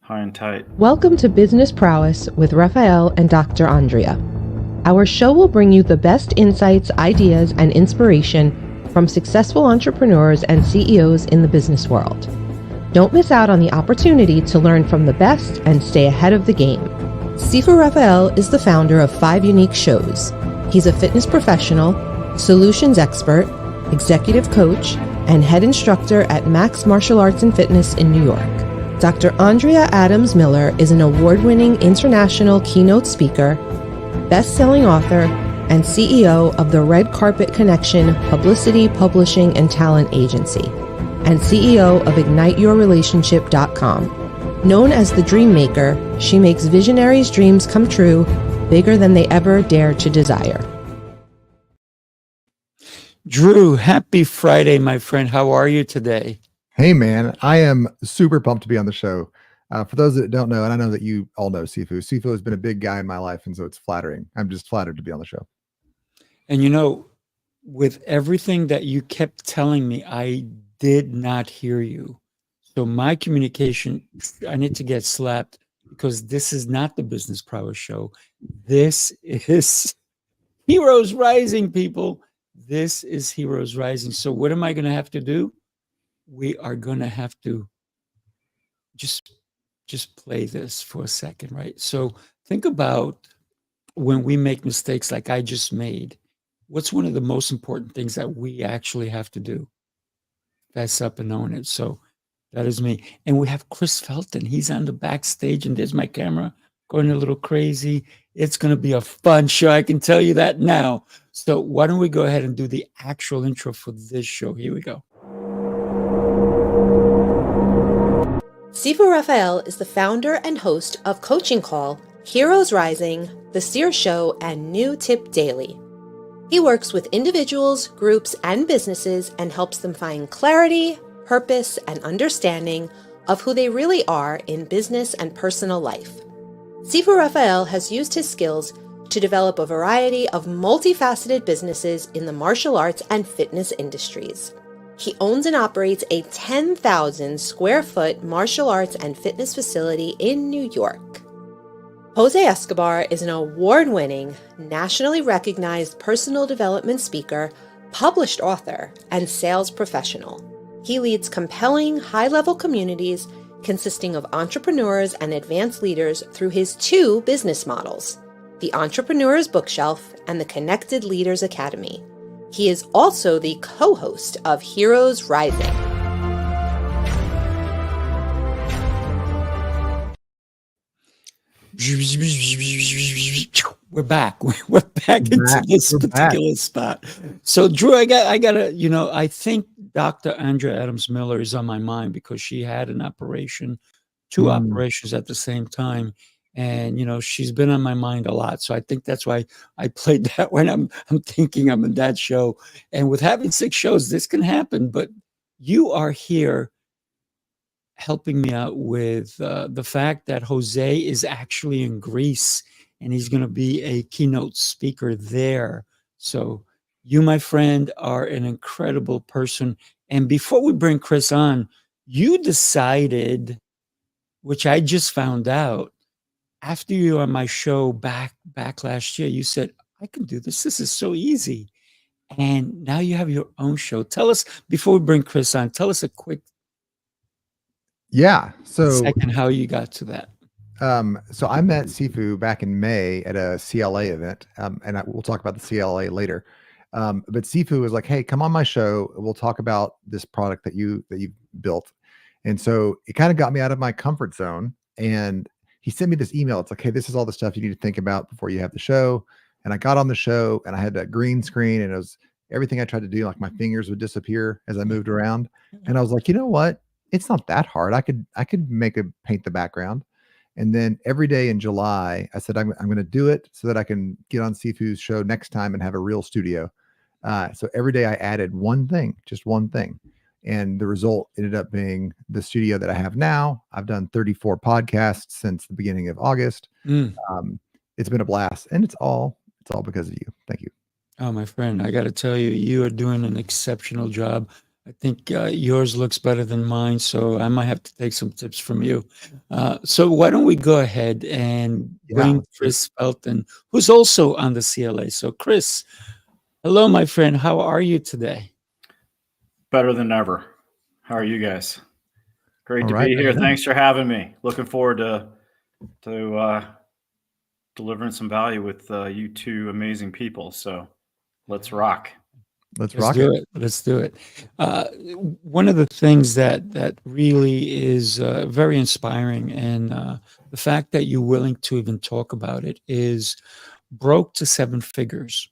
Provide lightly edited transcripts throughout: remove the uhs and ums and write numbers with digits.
High and tight. Welcome to Business Prowess with Rafael and Dr. Andrea. Our show will bring you the best insights, ideas, and inspiration from successful entrepreneurs and CEOs in the business world. Don't miss out on the opportunity to learn from the best and stay ahead of the game. Sifu Rafael is the founder of 5 unique shows. He's a fitness professional, solutions expert, executive coach, and head instructor at Max Martial Arts and Fitness in New York. Dr. Andrea Adams Miller is an award-winning international keynote speaker, best-selling author, and CEO of the Red Carpet Connection Publicity, Publishing, and Talent Agency, and CEO of IgniteYourRelationship.com. Known as the Dream Maker, she makes visionaries' dreams come true, bigger than they ever dare to desire. Drew, happy Friday, my friend. How are you today? Hey, man, I am super pumped to be on the show. For those that don't know, and I know that you all know Sifu. Sifu has been a big guy in my life, and so it's flattering. I'm just flattered to be on the show. And you know, with everything that you kept telling me, I did not hear you. So my communication, I need to get slapped because this is not the Business Prowess Show. This is Heroes Rising, people. This is Heroes Rising. So what am I going to have to do? We are going to have to just play this for a second, right? So think about when we make mistakes like I just made. What's one of the most important things that we actually have to do? Fess up and own it. So that is me. And we have Chris Felton. He's on the backstage, and there's my camera going a little crazy. It's going to be a fun show. I can tell you that now. So why don't we go ahead and do the actual intro for this show? Here we go. Sifu Rafael is the founder and host of Coaching Call, Heroes Rising, The Sears Show, and New Tip Daily. He works with individuals, groups, and businesses and helps them find clarity, purpose, and understanding of who they really are in business and personal life. Sifu Rafael has used his skills to develop a variety of multifaceted businesses in the martial arts and fitness industries. He owns and operates a 10,000 square foot martial arts and fitness facility in New York. Jose Escobar is an award-winning, nationally recognized personal development speaker, published author, and sales professional. He leads compelling, high-level communities consisting of entrepreneurs and advanced leaders through his 2 business models, the Entrepreneur's Bookshelf and the Connected Leaders Academy. He is also the co-host of Heroes Rising. We're back. We're back into this particular spot. So, Drew, I gotta, I think Dr. Andrea Adams Miller is on my mind because she had an operation, 2 operations at the same time. And, she's been on my mind a lot. So I think that's why I played that when I'm thinking I'm in that show. And with having 6 shows, this can happen. But you are here helping me out with the fact that Jose is actually in Greece and he's going to be a keynote speaker there. So you, my friend, are an incredible person. And before we bring Chris on, you decided, which I just found out, after you were on my show back last year, you said, I can do this. This is so easy. And now you have your own show. Tell us, before we bring Chris on, tell us a quick second how you got to that. So I met Sifu back in May at a CLA event, and we'll talk about the CLA later. But Sifu was like, hey, come on my show. We'll talk about this product that you built. And so it kind of got me out of my comfort zone. And he sent me this email. It's like, hey, this is all the stuff you need to think about before you have the show. And I got on the show and I had that green screen, and it was everything I tried to do. Like my fingers would disappear as I moved around. And I was like, you know what? It's not that hard. I could paint the background. And then every day in July, I said, I'm going to do it so that I can get on Sifu's show next time and have a real studio. So every day I added one thing, just one thing. And the result ended up being the studio that I have now. I've done 34 podcasts since the beginning of August. It's been a blast, and it's all because of you. Thank you. Oh, my friend, I got to tell you, you are doing an exceptional job. I think yours looks better than mine, so I might have to take some tips from you. So why don't we go ahead and Yeah, bring let's do it. Chris Felton, who's also on the CLA. So Chris, hello, my friend. How are you today? Better than ever. How are you guys? Great All to right. be here. Yeah. Thanks for having me. Looking forward to delivering some value with you two amazing people. So let's rock. Let's Let's rock do it. it. Let's do it. One of the things that really is very inspiring, and the fact that you're willing to even talk about it, is broke to seven figures.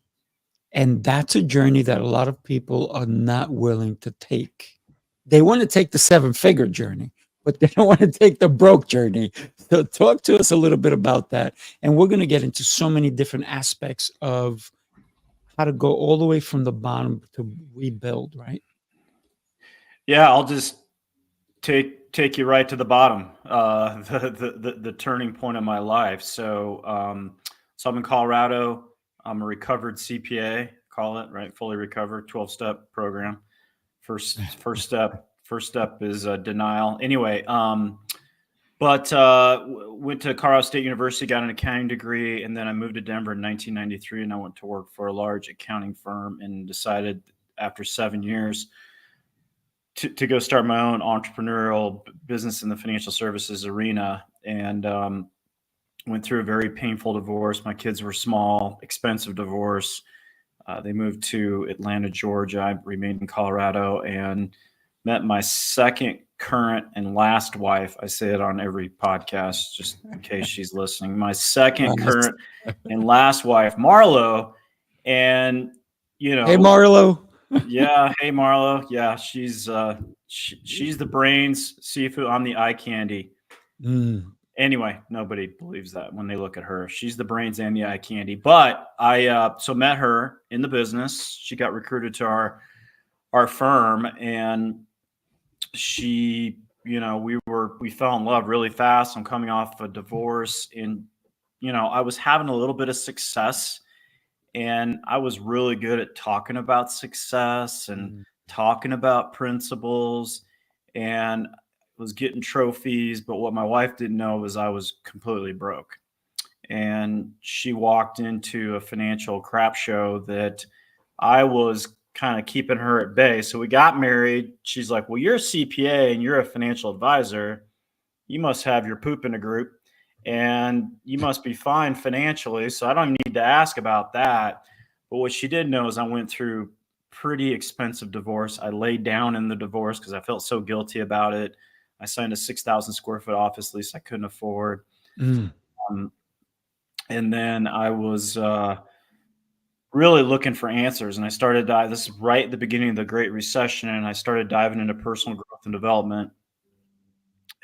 And that's a journey that a lot of people are not willing to take. They want to take the seven-figure journey, but they don't want to take the broke journey. So talk to us a little bit about that. And we're going to get into so many different aspects of how to go all the way from the bottom to rebuild, right? Yeah, I'll just take you right to the bottom, the turning point of my life. So so I'm in Colorado. I'm a recovered CPA, call it, right? Fully recovered, 12-step program. First step is denial. Anyway, but went to Colorado State University, got an accounting degree, and then I moved to Denver in 1993, and I went to work for a large accounting firm, and decided after 7 years to go start my own entrepreneurial business in the financial services arena. And went through a very painful divorce. My kids were small, expensive divorce. They moved to Atlanta, Georgia. I remained in Colorado and met my second, current, and last wife. I say it on every podcast just in case she's listening. My second, current, and last wife, Marlo. And, you know, Hey, Marlo. yeah. Hey, Marlo. Yeah. She's the brains. Sifu, I'm the eye candy. Anyway, nobody believes that when they look at her. She's the brains and the eye candy. But I so met her in the business. She got recruited to our firm, and she, we fell in love really fast. I'm coming off a divorce, and I was having a little bit of success, and I was really good at talking about success and talking about principles, and was getting trophies. But what my wife didn't know was I was completely broke. And she walked into a financial crap show that I was kind of keeping her at bay. So we got married. She's like, well, you're a CPA and you're a financial advisor. You must have your poop in a group and you must be fine financially. So I don't need to ask about that. But what she did know is I went through pretty expensive divorce. I laid down in the divorce because I felt so guilty about it. I signed a 6,000 square foot office lease I couldn't afford. And then I was really looking for answers. And I started this is right at the beginning of the Great Recession. And I started diving into personal growth and development.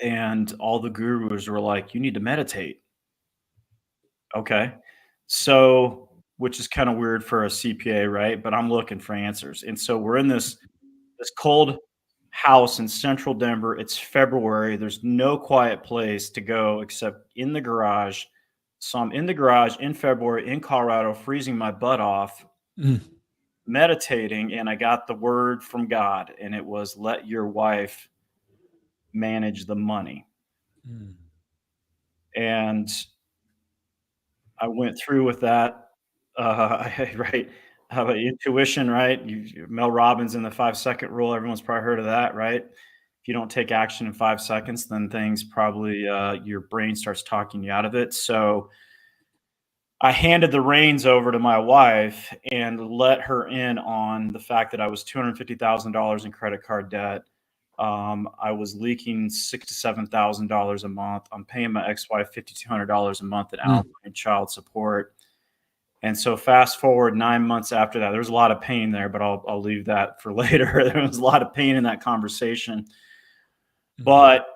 And all the gurus were like, you need to meditate. Okay. So, which is kind of weird for a CPA, right? But I'm looking for answers. And so we're in this cold house in central Denver. It's February. There's no quiet place to go except in the garage. So I'm in the garage in February in Colorado, freezing my butt off, meditating, and I got the word from God, and it was, let your wife manage the money. And I went through with that, right? Intuition, right? Mel Robbins and the 5-second rule. Everyone's probably heard of that, right? If you don't take action in 5 seconds, then things probably your brain starts talking you out of it. So I handed the reins over to my wife and let her in on the fact that I was $250,000 in credit card debt. I was leaking $6,000 to $7,000 a month. I'm paying my ex-wife $5,200 a month in alimony and child support. And so fast forward 9 months after that, there's a lot of pain there, but I'll leave that for later. There was a lot of pain in that conversation, but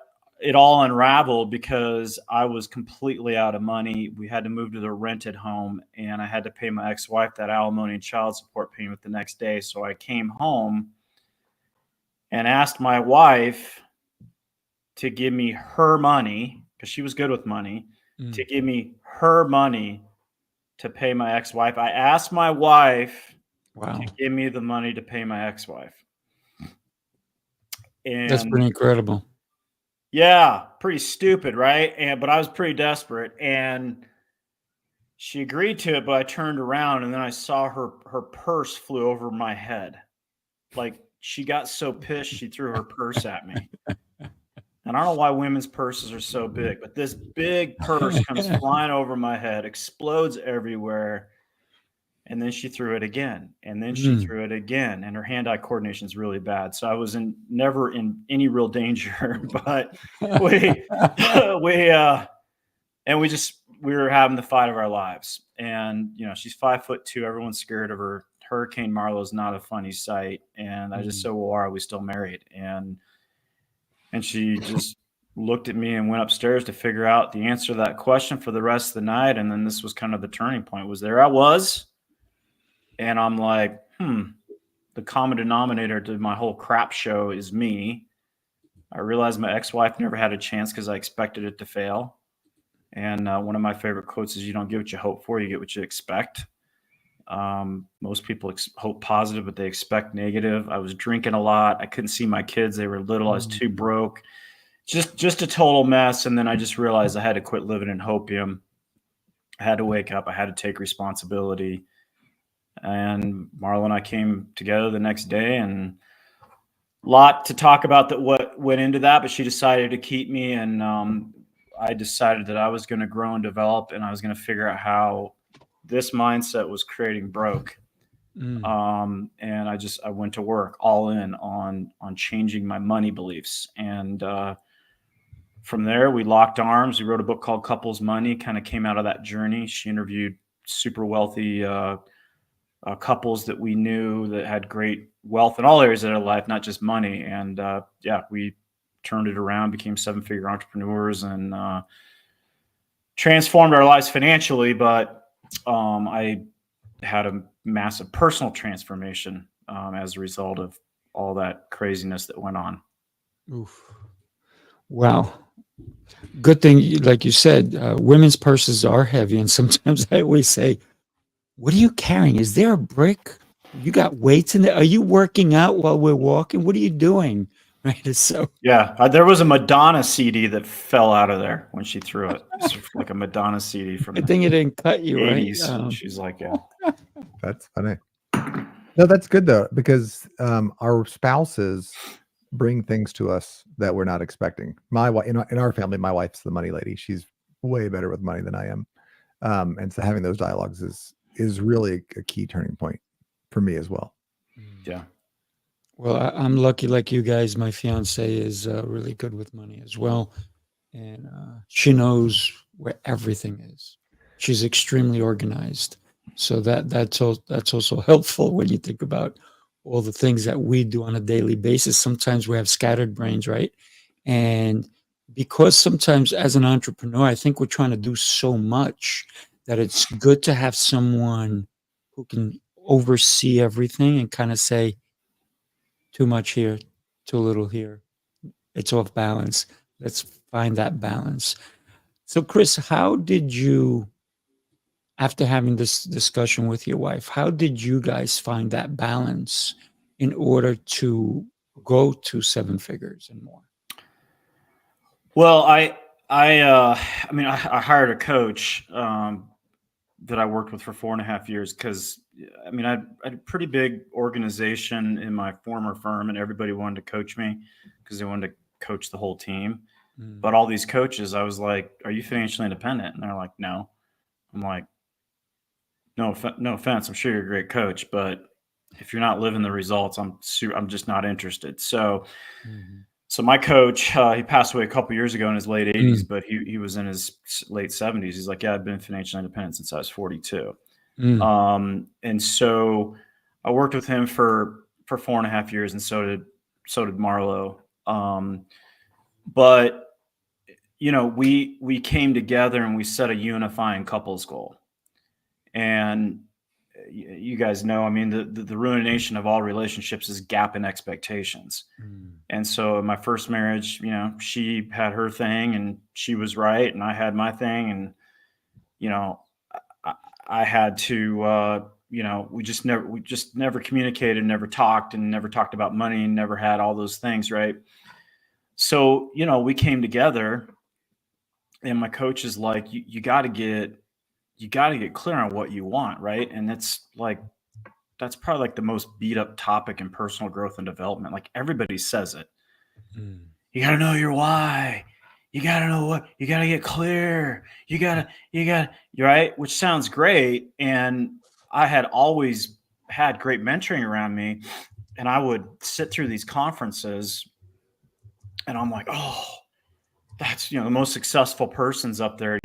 it all unraveled because I was completely out of money. We had to move to the rented home, and I had to pay my ex-wife that alimony and child support payment the next day. So I came home and asked my wife to give me her money, because she was good with money, to give me her money to pay my ex-wife. I asked my wife to give me the money to pay my ex-wife. That's And pretty incredible. yeah, pretty stupid, right? But I was pretty desperate, and she agreed to it, but I turned around and then I saw her purse flew over my head. Like, she got so pissed she threw her purse at me. And I don't know why women's purses are so big, but this big purse comes flying over my head, explodes everywhere, and then she threw it again, and then she Mm. threw it again, and her hand-eye coordination is really bad. So I was never in any real danger, but we we and we were having the fight of our lives. And she's 5'2". Everyone's scared of her. Hurricane Marlo is not a funny sight, and I just said, "Well, why are we still married?" And she just looked at me and went upstairs to figure out the answer to that question for the rest of the night. And then this was kind of the turning point. Was there I was, and I'm like, the common denominator to my whole crap show is me. I realized my ex-wife never had a chance because I expected it to fail. And one of my favorite quotes is, "You don't get what you hope for, you get what you expect." Most people hope positive, but they expect negative. I was drinking a lot. I couldn't see my kids. They were little. I was too broke. Just a total mess. And then I just realized I had to quit living in hopium. I had to wake up. I had to take responsibility. And Marla and I came together the next day, and a lot to talk about that what went into that, but she decided to keep me. And I decided that I was going to grow and develop, and I was going to figure out how this mindset was creating broke. And I went to work all in on changing my money beliefs. And from there, we locked arms. We wrote a book called Couples Money, kind of came out of that journey. She interviewed super wealthy couples that we knew that had great wealth in all areas of their life, not just money. And we turned it around, became 7-figure entrepreneurs, and transformed our lives financially. But I had a massive personal transformation as a result of all that craziness that went on. Oof. Wow. Good thing, like you said, women's purses are heavy. And sometimes I always say, "What are you carrying? Is there a brick? You got weights in there? Are you working out while we're walking? What are you doing?" Right. So yeah, there was a Madonna CD that fell out of there when she threw it. It's like a Madonna CD from good the thing it didn't cut you, 80s. right? She's like, yeah. That's funny. No, that's good though, because our spouses bring things to us that we're not expecting. My wife, in our family, my wife's the money lady. She's way better with money than I am, and so having those dialogues is really a key turning point for me as well. Yeah. Well, I'm lucky like you guys. My fiance is really good with money as well. And she knows where everything is. She's extremely organized. So that's also helpful when you think about all the things that we do on a daily basis. Sometimes we have scattered brains, right? And because sometimes as an entrepreneur, I think we're trying to do so much that it's good to have someone who can oversee everything and kind of say, too much here, too little here. It's off balance. Let's find that balance. So, Chris, how did you, after having this discussion with your wife, how did you guys find that balance in order to go to 7 figures and more? Well, I hired a coach that I worked with for 4.5 years because I had a pretty big organization in my former firm, and everybody wanted to coach me because they wanted to coach the whole team. But all these coaches, I was like, "Are you financially independent?" And they're like, "No." I'm like, "No offense. I'm sure you're a great coach, but if you're not living the results, I'm just not interested." So my coach, he passed away a couple years ago in his late 80s, but he was in his late 70s. He's like, "Yeah, I've been financially independent since I was 42." And so I worked with him for 4.5 years, and so did Marlo. But we came together and we set a unifying couples goal. And you guys know, the ruination of all relationships is gap in expectations. And so in my first marriage, she had her thing and she was right, and I had my thing, and I had to we just never communicated, never talked about money, and never had all those things. Right. So, we came together, and my coach is like, you got to get clear on what you want. Right. And that's probably like the most beat up topic in personal growth and development. Like, everybody says it. You got to know your why. You got to know what, you got to get clear. You're right. Which sounds great. And I had always had great mentoring around me, and I would sit through these conferences, and I'm like, oh, that's, the most successful person's up there,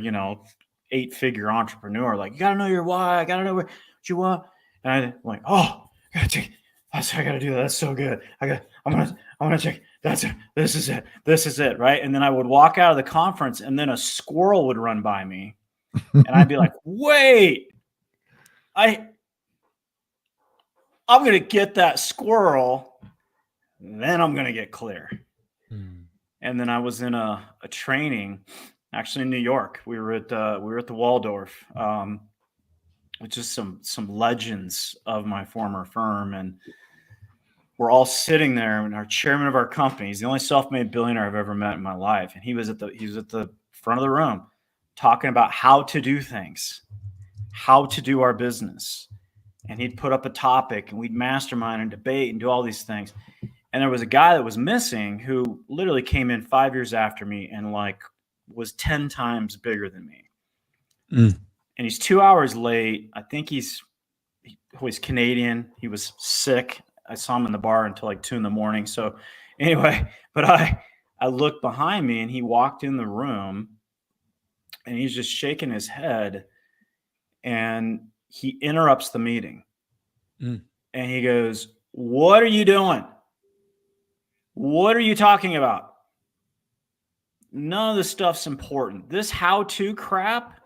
8-figure entrepreneur. Like, you got to know your why. I got to know what you want. And I'm like, oh, I got to do that. That's so good. I'm going to check. This is it. Right. And then I would walk out of the conference, and then a squirrel would run by me, and I'd be like, wait, I'm going to get that squirrel. Then I'm going to get clear. And then I was in a training, actually in New York. We were at the Waldorf, which is some legends of my former firm. And we're all sitting there, and our chairman of our company, he's the only self-made billionaire I've ever met in my life. And he was at the front of the room talking about how to do things, how to do our business. And he'd put up a topic, and we'd mastermind and debate and do all these things. And there was a guy that was missing who literally came in 5 years after me and was 10 times bigger than me. And he's 2 hours late. I think he's Canadian. He was sick. I saw him in the bar until 2 a.m. So anyway, but I looked behind me, and he walked in the room, and he's just shaking his head, and he interrupts the meeting. And he goes, "What are you doing? What are you talking about? None of this stuff's important. This how-to crap,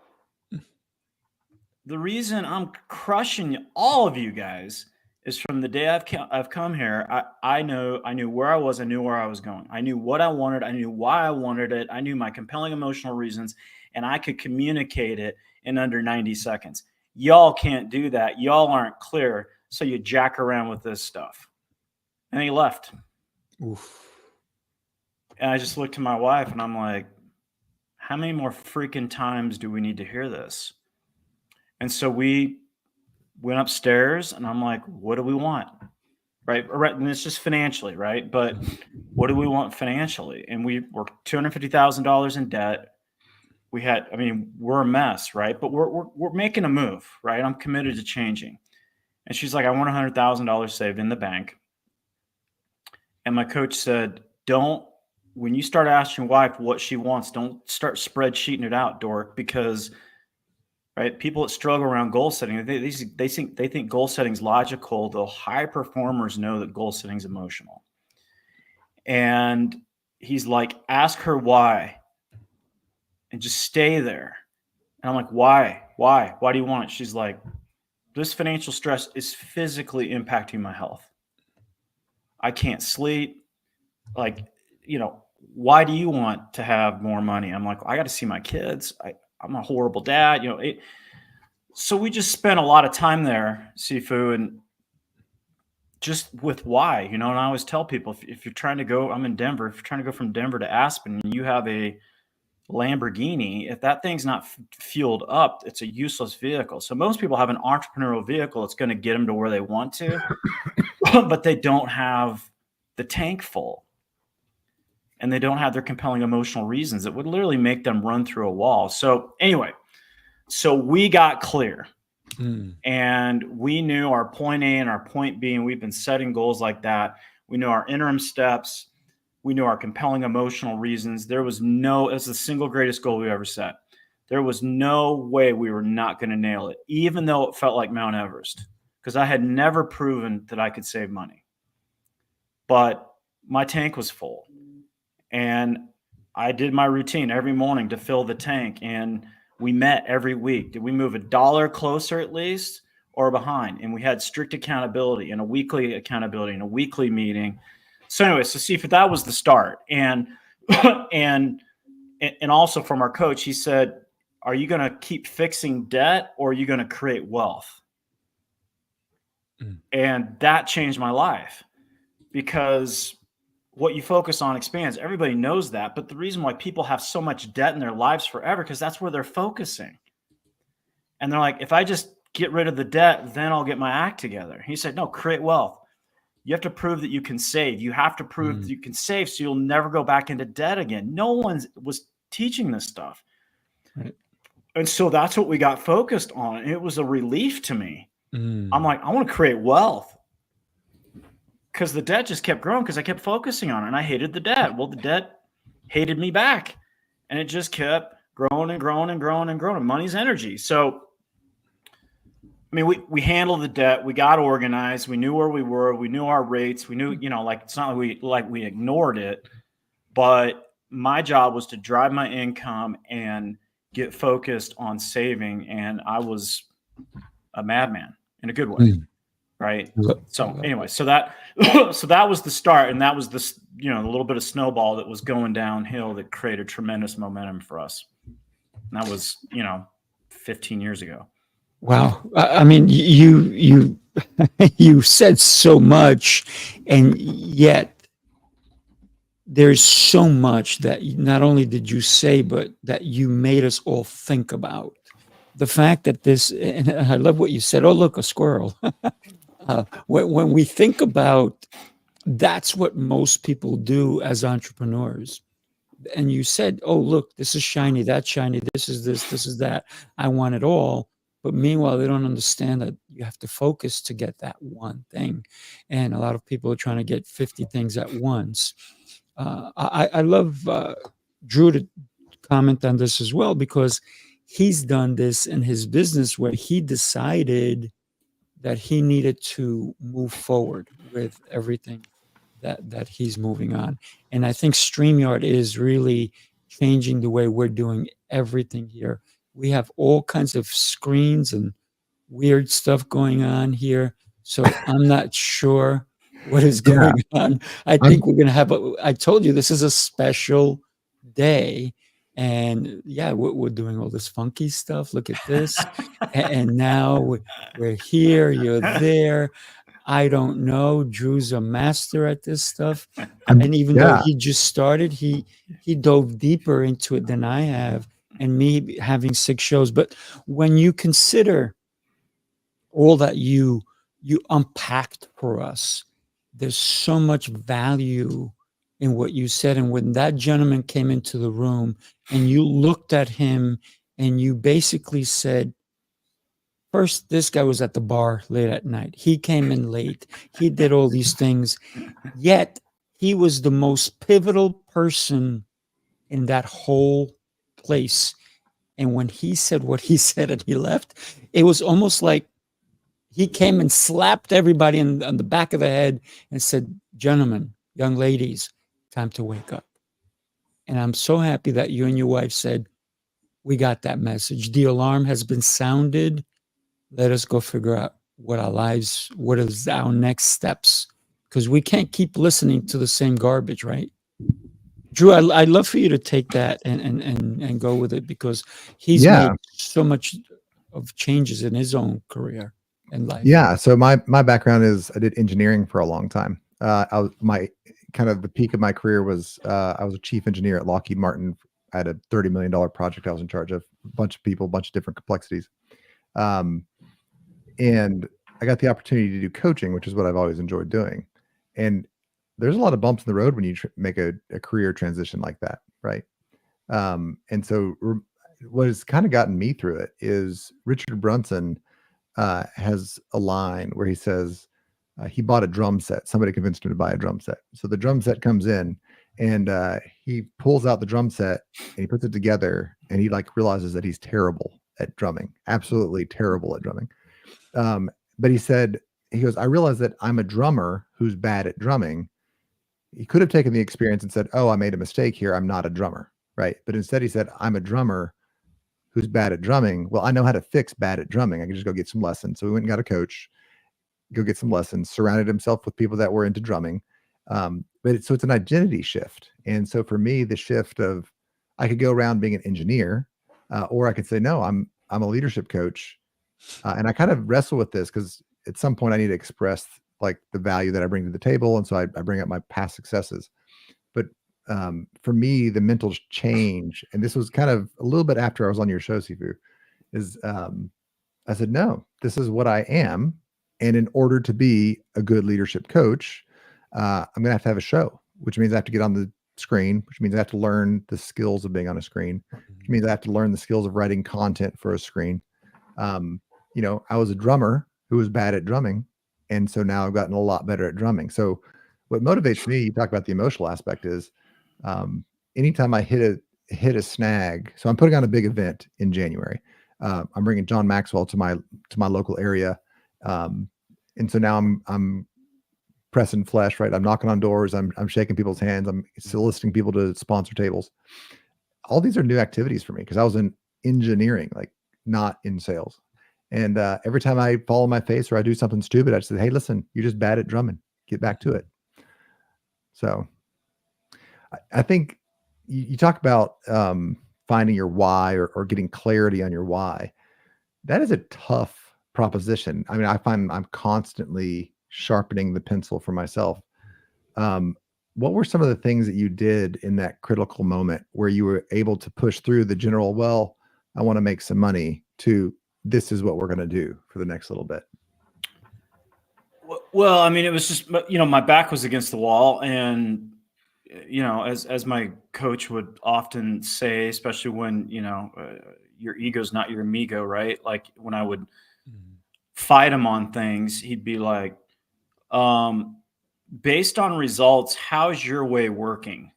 the reason I'm crushing all of you guys is from the day I've come here. I knew where I was. I knew where I was going. I knew what I wanted. I knew why I wanted it. I knew my compelling emotional reasons, and I could communicate it in under 90 seconds. Y'all can't do that. Y'all aren't clear, so you jack around with this stuff." And he left. Oof. And I just looked to my wife, and I'm like, how many more freaking times do we need to hear this? And so we went upstairs, and I'm like, what do we want? Right. And it's just financially, right? But what do we want financially? And we were $250,000 in debt. We're a mess, right? But we're making a move, right? I'm committed to changing. And she's like, I want $100,000 saved in the bank. And my coach said, when you start asking your wife what she wants, don't start spreadsheeting it out, dork, because right, people that struggle around goal setting, they think goal setting is logical. The high performers know that goal setting is emotional. And he's like, ask her why, and just stay there. And I'm like, why? Why do you want it? She's like, this financial stress is physically impacting my health. I can't sleep. Why do you want to have more money? I'm like, I got to see my kids. I'm a horrible dad. So we just spent a lot of time there, Sifu, and just with why, and I always tell people, if you're trying to go, I'm in Denver, if you're trying to go from Denver to Aspen, and you have a Lamborghini, if that thing's not fueled up, it's a useless vehicle. So most people have an entrepreneurial vehicle that's going to get them to where they want to, but they don't have the tank full, and they don't have their compelling emotional reasons that would literally make them run through a wall. So anyway, we got clear, and we knew our point A and our point B, and we've been setting goals like that. We knew our interim steps. We knew our compelling emotional reasons. It's the single greatest goal we ever set. There was no way we were not going to nail it, even though it felt like Mount Everest, because I had never proven that I could save money. But my tank was full, and I did my routine every morning to fill the tank, and we met every week. Did we move $1 closer at least or behind? And we had strict accountability and a weekly accountability and a weekly meeting. So anyway, Sifu, that was the start. And also from our coach, he said, are you going to keep fixing debt, or are you going to create wealth? And that changed my life, because what you focus on expands. Everybody knows that. But the reason why people have so much debt in their lives forever, because that's where they're focusing. And they're like, if I just get rid of the debt, then I'll get my act together. He said, no, create wealth. You have to prove that you can save. You have to prove that you can save, so you'll never go back into debt again. No one was teaching this stuff. Right. And so that's what we got focused on. And it was a relief to me. I'm like, I want to create wealth, because the debt just kept growing because I kept focusing on it, and I hated the debt. Well, the debt hated me back, and it just kept growing and growing and growing and growing. Money's energy. So, I mean, we handled the debt. We got organized. We knew where we were. We knew our rates. We knew, like, it's not like we ignored it, but my job was to drive my income and get focused on saving. And I was a madman in a good way. Right. So anyway, so that was the start. And that was the little bit of snowball that was going downhill that created tremendous momentum for us. And that was, 15 years ago. Wow. I mean, you you said so much, and yet there's so much that not only did you say, but that you made us all think about. The fact that this, and I love what you said, oh, look, a squirrel. When we think about, that's what most people do as entrepreneurs. And you said, oh, look, this is shiny, that's shiny, this is that. I want it all. But meanwhile, they don't understand that you have to focus to get that one thing. And a lot of people are trying to get 50 things at once. I love Drew to comment on this as well, because he's done this in his business where he decided that he needed to move forward with everything that he's moving on. And I think StreamYard is really changing the way we're doing everything here. We have all kinds of screens and weird stuff going on here. So I'm not sure what is going on. I think we're going to have I told you, this is a special day. And yeah, we're doing all this funky stuff. Look at this. And now we're here, you're there. I don't know. Drew's a master at this stuff. And even though he just started, he dove deeper into it than I have, and me having 6 shows. But when you consider all that you unpacked for us, there's so much value in what you said. And when that gentleman came into the room and you looked at him and you basically said, first, this guy was at the bar late at night. He came in late. He did all these things. Yet he was the most pivotal person in that whole place. And when he said what he said and he left, it was almost like he came and slapped everybody on the back of the head and said, gentlemen, young ladies, time to wake up. And I'm so happy that you and your wife said, we got that message. The alarm has been sounded. Let us go figure out what is our next steps, because we can't keep listening to the same garbage, right? Drew, I'd love for you to take that and go with it, because he's made so much of changes in his own career and life. Yeah. So my background is I did engineering for a long time. My kind of the peak of my career was I was a chief engineer at Lockheed Martin. I had a $30 million project I was in charge of, a bunch of people, a bunch of different complexities. And I got the opportunity to do coaching, which is what I've always enjoyed doing. And there's a lot of bumps in the road when you make a career transition like that, right? And so what has kind of gotten me through it is Richard Brunson has a line where he says he bought a drum set. Somebody convinced him to buy a drum set. So the drum set comes in, and he pulls out the drum set and he puts it together, and he realizes that he's terrible at drumming, absolutely terrible at drumming. But he goes, I realize that I'm a drummer who's bad at drumming. He could have taken the experience and said, oh, I made a mistake here, I'm not a drummer, right? But instead he said, I'm a drummer who's bad at drumming. Well, I know how to fix bad at drumming. I can just go get some lessons. So we went and got a coach, go get some lessons, surrounded himself with people that were into drumming. But it's an identity shift. And so for me, the shift of, I could go around being an engineer, or I could say, no, I'm a leadership coach. And I kind of wrestle with this because at some point I need to express like the value that I bring to the table. And so I bring up my past successes. But for me, the mental change, and this was kind of a little bit after I was on your show, Sifu, is I said, no, this is what I am. And in order to be a good leadership coach, I'm going to have a show, which means I have to get on the screen, which means I have to learn the skills of being on a screen, which means I have to learn the skills of writing content for a screen. You know, I was a drummer who was bad at drumming. And so now I've gotten a lot better at drumming. So what motivates me, you talk about the emotional aspect, is anytime I hit a snag. So I'm putting on a big event in January. I'm bringing John Maxwell to my local area. And so now I'm pressing flesh, right? I'm knocking on doors. I'm shaking people's hands. I'm soliciting people to sponsor tables. All these are new activities for me because I was in engineering, like not in sales. And every time I fall on my face or I do something stupid, I just say, hey, listen, you're just bad at drumming. Get back to it. So I think you talk about finding your why or getting clarity on your why. That is a tough proposition. I mean, I find I'm constantly sharpening the pencil for myself. What were some of the things that you did in that critical moment where you were able to push through the general, well, I want to make some money, to this is what we're going to do for the next little bit? Well, I mean, it was just, you know, my back was against the wall, and, you know, as my coach would often say, especially when, you know, your ego's not your amigo, right? Like when I would fight him on things, he'd be like, based on results, how's your way working?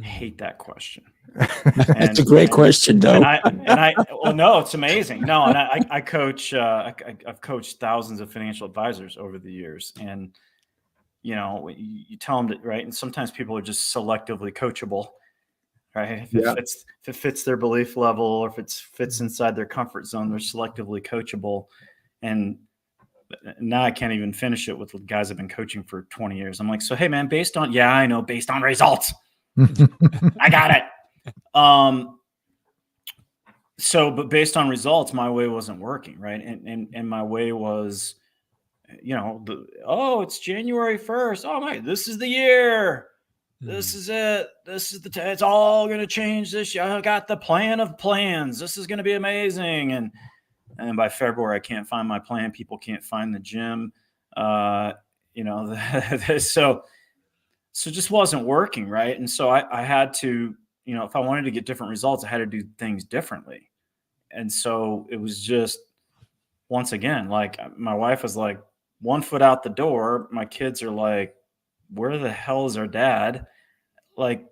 I hate that question. That's a great question, though. Well, no, it's amazing. No, and I coach, I've coached thousands of financial advisors over the years, and, you know, you tell them that, right? And sometimes people are just selectively coachable, right? If it fits their belief level, or if it fits inside their comfort zone, they're selectively coachable. And now I can't even finish it with guys I've been coaching for 20 years. I'm like, so, hey man, based on results, I got it. But based on results, my way wasn't working. Right. And my way was, you know, it's January 1st. Oh my, this is the year. This is it. This is it's all going to change this year. I got the plan of plans. This is going to be amazing. And by February, I can't find my plan. People can't find the gym. You know, so it just wasn't working. Right. And so I had to, you know, if I wanted to get different results, I had to do things differently. And so it was just, once again, like my wife was like 1 foot out the door. My kids are like, where the hell is our dad? Like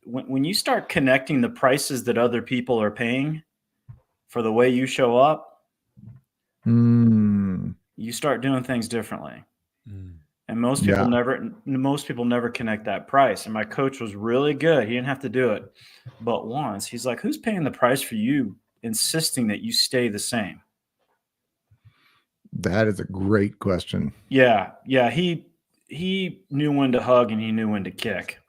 when you start connecting the prices that other people are paying for the way you show up, you start doing things differently. And most people never connect that price. And my coach was really good. He didn't have to do it but once. He's like, who's paying the price for you insisting that you stay the same? That is a great question. Yeah. Yeah. He knew when to hug and he knew when to kick.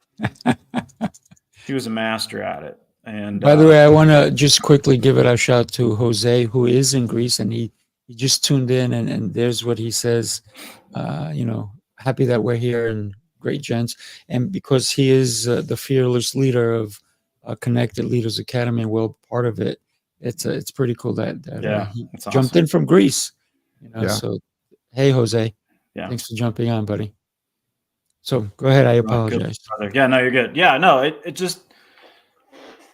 He was a master at it. And by the way, I want to just quickly give it a shout to Jose, who is in Greece, and he just tuned in, and there's what he says. You know, happy that we're here, and great gents. And because he is the fearless leader of Connected Leaders Academy, and well, part of it, it's pretty cool that he jumped in from Greece. You know, so hey, Jose, thanks for jumping on, buddy. So go ahead. I apologize. Yeah, no, you're good. Yeah, no,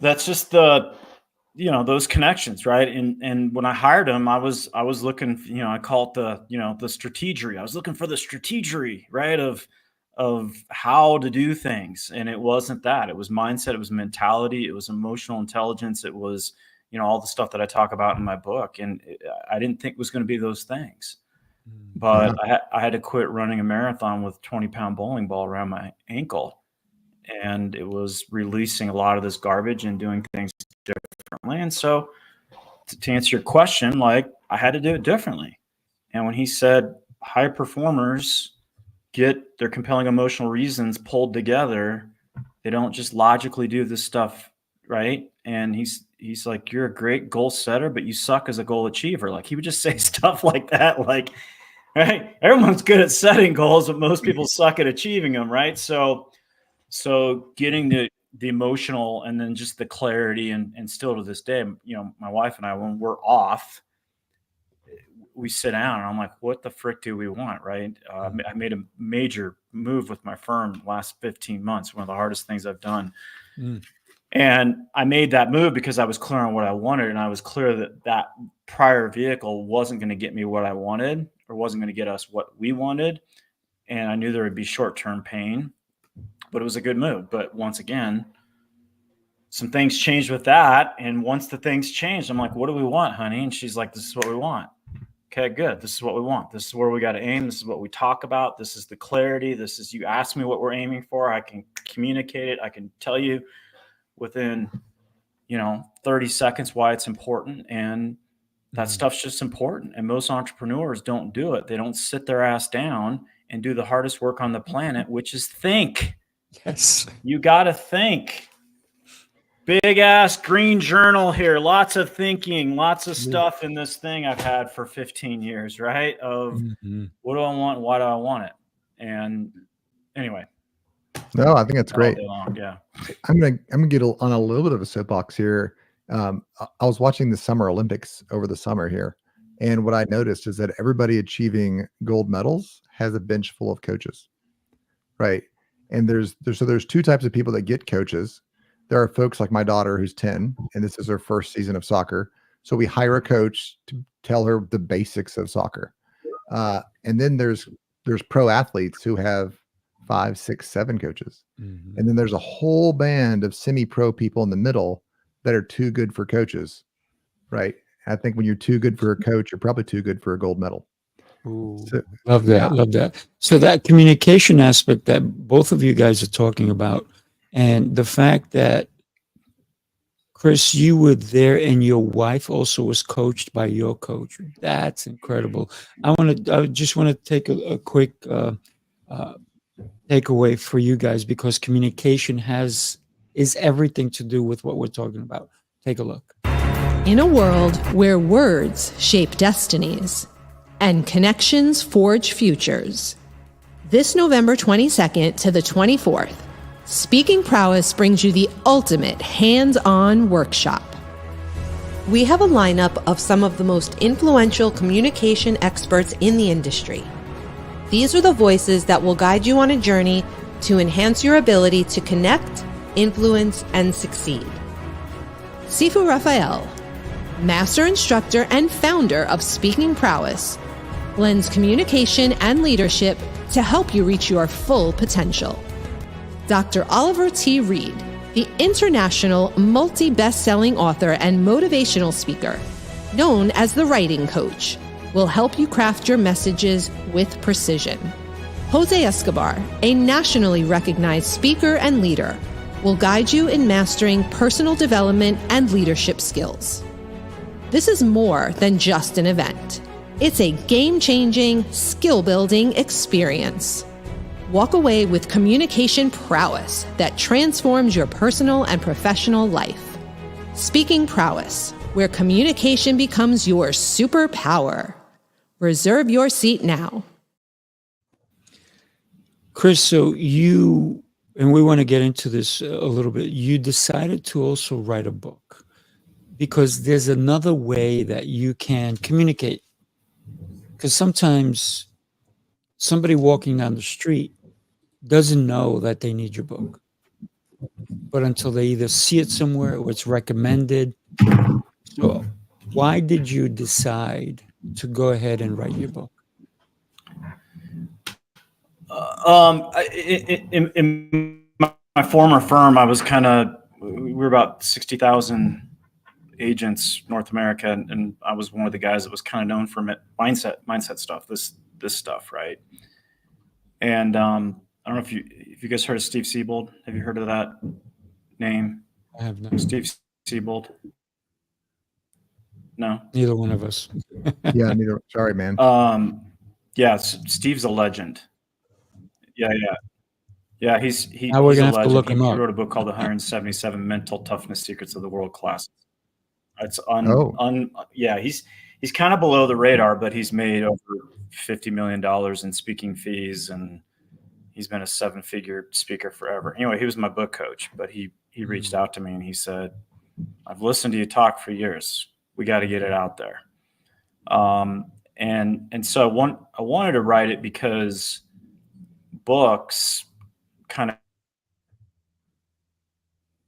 that's just the, you know, those connections, right? And when I hired him, I was looking, you know, I call it the, you know, the strategery. I was looking for the strategery, right, of how to do things. And it wasn't that. It was mindset. It was mentality. It was emotional intelligence. It was, you know, all the stuff that I talk about in my book. And I didn't think it was going to be those things. But I had to quit running a marathon with 20-pound bowling ball around my ankle. And it was releasing a lot of this garbage and doing things differently. And so to answer your question, like, I had to do it differently. And when he said high performers get their compelling emotional reasons pulled together, they don't just logically do this stuff right? And he's like, you're a great goal setter, but you suck as a goal achiever. Like, he would just say stuff like that. Like, right. Everyone's good at setting goals, but most people suck at achieving them. Right. So getting the emotional and then just the clarity and still to this day, you know, my wife and I, when we're off, we sit down and I'm like, what the frick do we want? Right. I made a major move with my firm last 15 months, one of the hardest things I've done. And I made that move because I was clear on what I wanted. And I was clear that prior vehicle wasn't going to get me what I wanted or wasn't going to get us what we wanted. And I knew there would be short-term pain, but it was a good move. But once again, some things changed with that. And once the things changed, I'm like, what do we want, honey? And she's like, this is what we want. Okay, good. This is what we want. This is where we got to aim. This is what we talk about. This is the clarity. This is, you ask me what we're aiming for. I can communicate it. I can tell you within, 30 seconds why it's important. And that stuff's just important. And most entrepreneurs don't do it. They don't sit their ass down and do the hardest work on the planet, which is think. Yes. You got to think. Big ass green journal here. Lots of thinking, lots of stuff in this thing I've had for 15 years, right? Of what do I want? Why do I want it? And anyway. No, I think that's great. Yeah. I'm gonna get on a little bit of a soapbox here. I was watching the Summer Olympics over the summer here, and what I noticed is that everybody achieving gold medals has a bench full of coaches, right? And there's two types of people that get coaches. There are folks like my daughter who's 10, and this is her first season of soccer, so we hire a coach to tell her the basics of soccer. And then there's pro athletes who have 5, 6, 7 coaches. And then there's a whole band of semi-pro people in the middle that are too good for coaches, right? I think when you're too good for a coach, you're probably too good for a gold medal. So, love that. So that communication aspect that both of you guys are talking about, and the fact that, Chris, you were there and your wife also was coached by your coach. That's incredible. I just want to take a quick takeaway for you guys, because communication is everything to do with what we're talking about. Take a look. In a world where words shape destinies and connections forge futures, this November 22nd to the 24th, Speaking Prowess brings you the ultimate hands-on workshop. We have a lineup of some of the most influential communication experts in the industry. These are the voices that will guide you on a journey to enhance your ability to connect, influence, and succeed. Sifu Rafael, master instructor and founder of Speaking Prowess, blends communication and leadership to help you reach your full potential. Dr. Oliver T. Reed, the international multi-best-selling author and motivational speaker, known as the writing coach, will help you craft your messages with precision. Jose Escobar, a nationally recognized speaker and leader, will guide you in mastering personal development and leadership skills. This is more than just an event. It's a game-changing, skill-building experience. Walk away with communication prowess that transforms your personal and professional life. Speaking Prowess, where communication becomes your superpower. Reserve your seat now. Chris, so you, and we want to get into this a little bit, you decided to also write a book because there's another way that you can communicate. Because sometimes somebody walking down the street doesn't know that they need your book, but until they either see it somewhere or it's recommended. So why did you decide to go ahead and write your book? In my former firm, we were about 60,000 agents, North America. And I was one of the guys that was kind of known for mindset stuff, this stuff. Right. And, I don't know if you guys heard of Steve Siebold. Have you heard of that name? I have not. Steve Siebold. No, Neither one of us. Yeah, neither. Sorry, man. Yeah, Steve's a legend. Yeah, Now we're he's a gonna have to legend. look him He up. wrote a book called 177 Mental Toughness Secrets of the World Class. It's yeah, he's kind of below the radar, but he's made over $50 million in speaking fees, and he's been a 7-figure speaker forever. Anyway, he was my book coach, but he reached out to me and he said, "I've listened to you talk for years. We got to get it out there." And so I wanted to write it because books kind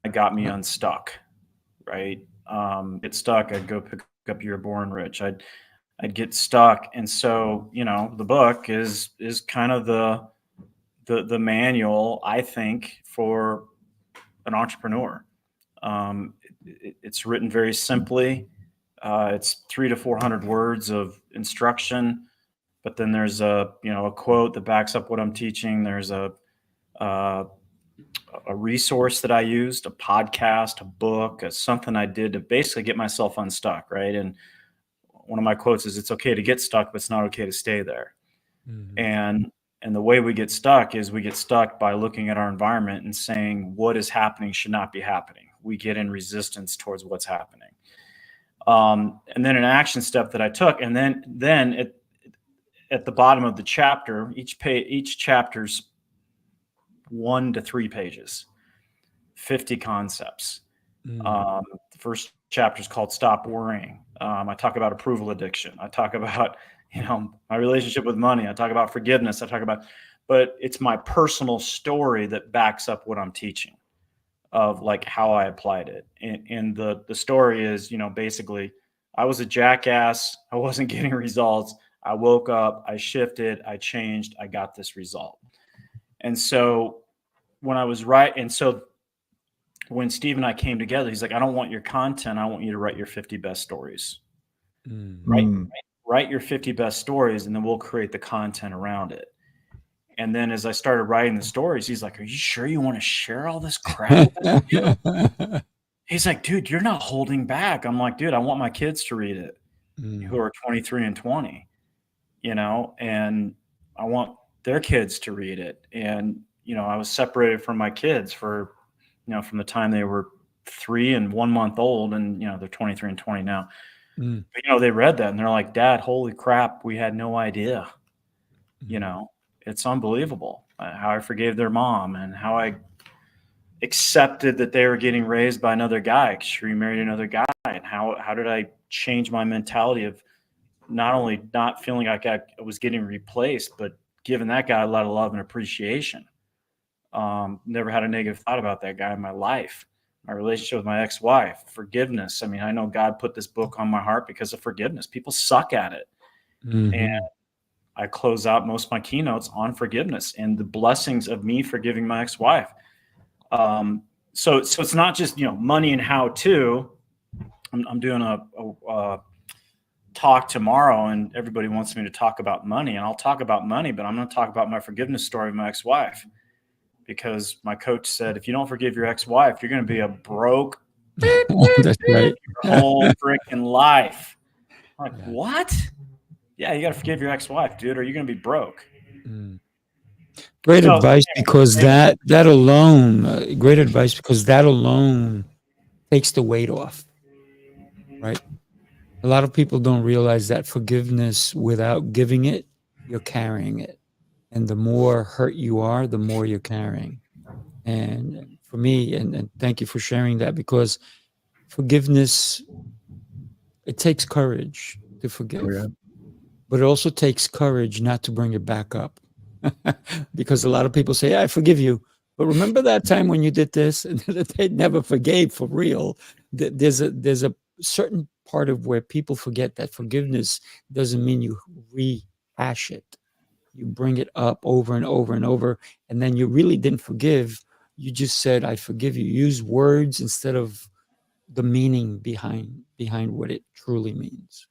of got me unstuck, right? Get stuck, I'd go pick up You're Born Rich. I'd get stuck. And so, the book is kind of the manual, I think, for an entrepreneur. It's written very simply. It's 300 to 400 words of instruction, but then there's a quote that backs up what I'm teaching. There's a resource that I used, a podcast, a book, something I did to basically get myself unstuck, right? And one of my quotes is, "It's okay to get stuck, but it's not okay to stay there." And the way we get stuck is we get stuck by looking at our environment and saying what is happening should not be happening. We get in resistance towards what's happening. And then an action step that I took, and then at the bottom of the chapter, each chapter's 1 to 3 pages, 50 concepts. The first chapter is called Stop Worrying. I talk about approval addiction. I talk about, my relationship with money. I talk about forgiveness. But it's my personal story that backs up what I'm teaching, of like how I applied it. And the story is, basically, I was a jackass. I wasn't getting results. I woke up, I shifted, I changed, I got this result. And so when Steve and I came together, he's like, "I don't want your content. I want you to write your 50 best stories. Write your 50 best stories, and then we'll create the content around it." And then as I started writing the stories, he's like, "Are you sure you want to share all this crap with you?" He's like, "Dude, you're not holding back." I'm like, "Dude, I want my kids to read it, who are 23 and 20, and I want their kids to read it." And, I was separated from my kids for, from the time they were 3 and 1 month old, and, they're 23 and 20 now. But, they read that and they're like, "Dad, holy crap, we had no idea." It's unbelievable how I forgave their mom and how I accepted that they were getting raised by another guy because she remarried another guy. And how did I change my mentality of not only not feeling like I was getting replaced, but giving that guy a lot of love and appreciation. Never had a negative thought about that guy in my life. My relationship with my ex-wife, forgiveness. I mean, I know God put this book on my heart because of forgiveness. People suck at it. And I close out most of my keynotes on forgiveness and the blessings of me forgiving my ex-wife. So it's not just, money and how to. I'm doing a talk tomorrow, and everybody wants me to talk about money, and I'll talk about money, but I'm going to talk about my forgiveness story of my ex-wife, because my coach said, if you don't forgive your ex-wife, you're going to be a broke That's right. your whole freaking life. I'm like, what? Yeah, you got to forgive your ex-wife, dude, or you're going to be broke. Great advice, because that alone, great advice, because that alone takes the weight off, right? A lot of people don't realize that forgiveness, without giving it, you're carrying it. And the more hurt you are, the more you're carrying. And for me, and thank you for sharing that, because forgiveness, it takes courage to forgive, but it also takes courage not to bring it back up. Because a lot of people say, "I forgive you, but remember that time when you did this?" And they never forgave for real. There's a certain part of where people forget that forgiveness doesn't mean you rehash it. You bring it up over and over and over, and then you really didn't forgive. You just said, "I forgive you." Use words instead of the meaning behind what it truly means.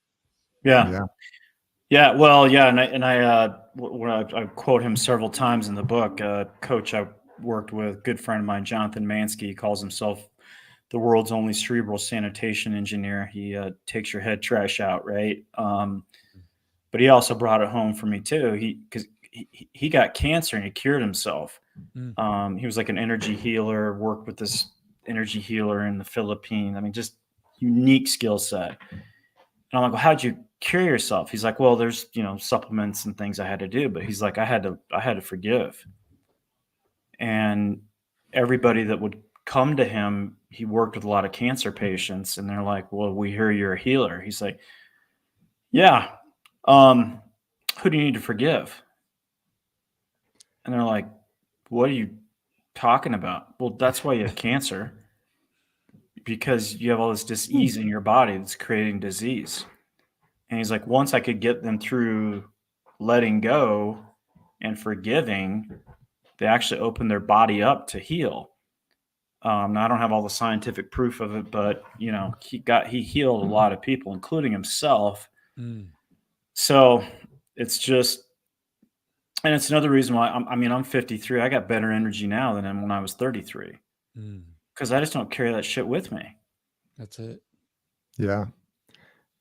Yeah. Well, yeah. And I quote him several times in the book. Coach I worked with, good friend of mine, Jonathan Mansky, he calls himself the world's only cerebral sanitation engineer. He takes your head trash out, right? But he also brought it home for me too. Because he got cancer and he cured himself. Mm. He was like an energy healer, worked with this energy healer in the Philippines. I mean, just unique skill set. And I'm like, well, how'd you cure yourself? He's like, well, there's, supplements and things I had to do, but he's like, I had to forgive. And everybody that would come to him, he worked with a lot of cancer patients, and they're like, well, we hear you're a healer. He's like, yeah. Who do you need to forgive? And they're like, what are you talking about? Well, that's why you have cancer, because you have all this disease in your body that's creating disease. And he's like, once I could get them through letting go and forgiving, they actually open their body up to heal. Now I don't have all the scientific proof of it, but he healed a lot of people, including himself. Mm. So it's just, and it's another reason why I'm 53. I got better energy now than when I was 33, because I just don't carry that shit with me. That's it. Yeah.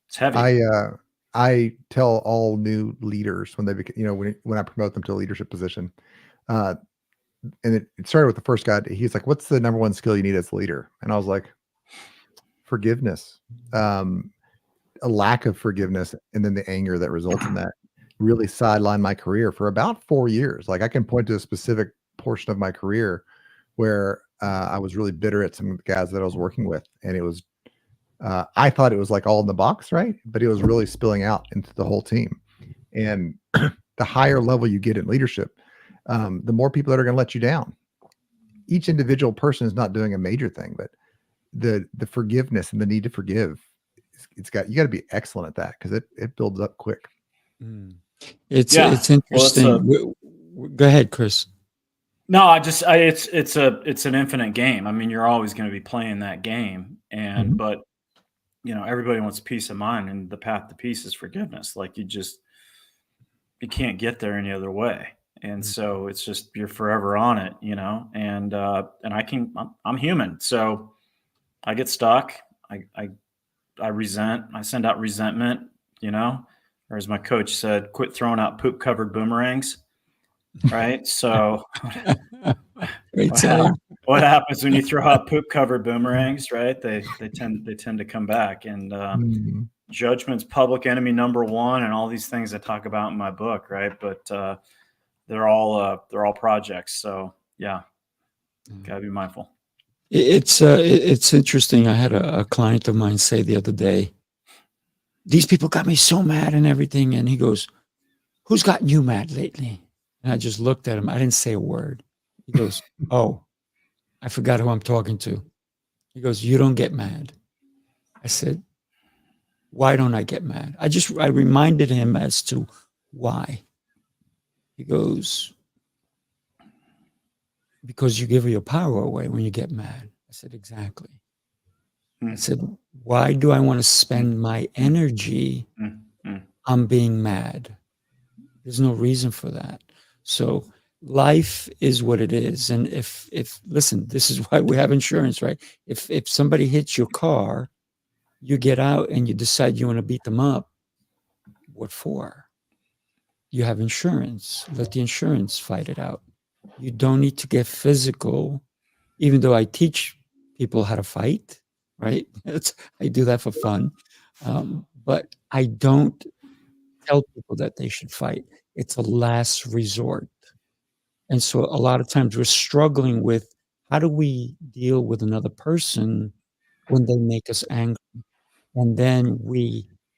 It's heavy. I tell all new leaders when they when I promote them to a leadership position, and it started with the first guy. He's like, what's the number one skill you need as a leader? And I was like, forgiveness. A lack of forgiveness, and then the anger that results in that really sidelined my career for about 4 years. Like, I can point to a specific portion of my career where I was really bitter at some of the guys that I was working with, and it was I thought it was like all in the box, right? But it was really spilling out into the whole team. And the higher level you get in leadership, the more people that are going to let you down. Each individual person is not doing a major thing, but the forgiveness and the need to forgive, you got to be excellent at that, because it builds up quick. It's interesting. Go ahead, Chris. No, it's an infinite game. I mean, you're always going to be playing that game, and but everybody wants peace of mind, and the path to peace is forgiveness. Like, you can't get there any other way. And so it's just, you're forever on it, and I'm human. So I get stuck. I resent, I send out resentment, or as my coach said, quit throwing out poop covered boomerangs. Right. So what happens when you throw out poop covered boomerangs, right? They tend to come back, and judgment's public enemy number one, and all these things I talk about in my book. Right. But, they're all projects. So yeah, gotta be mindful. It's interesting. I had a client of mine say the other day, these people got me so mad and everything. And he goes, who's gotten you mad lately? And I just looked at him. I didn't say a word. He goes, oh, I forgot who I'm talking to. He goes, you don't get mad. I said, why don't I get mad? I reminded him as to why. He goes, because you give your power away when you get mad. I said, exactly. I said, why do I want to spend my energy on being mad? There's no reason for that. So life is what it is. And if listen, this is why we have insurance, right? If somebody hits your car, you get out and you decide you want to beat them up. What for? You have insurance. Let the insurance fight it out. You don't need to get physical, even though I teach people how to fight, right? I do that for fun. But I don't tell people that they should fight. It's a last resort. And so a lot of times we're struggling with, how do we deal with another person when they make us angry? And then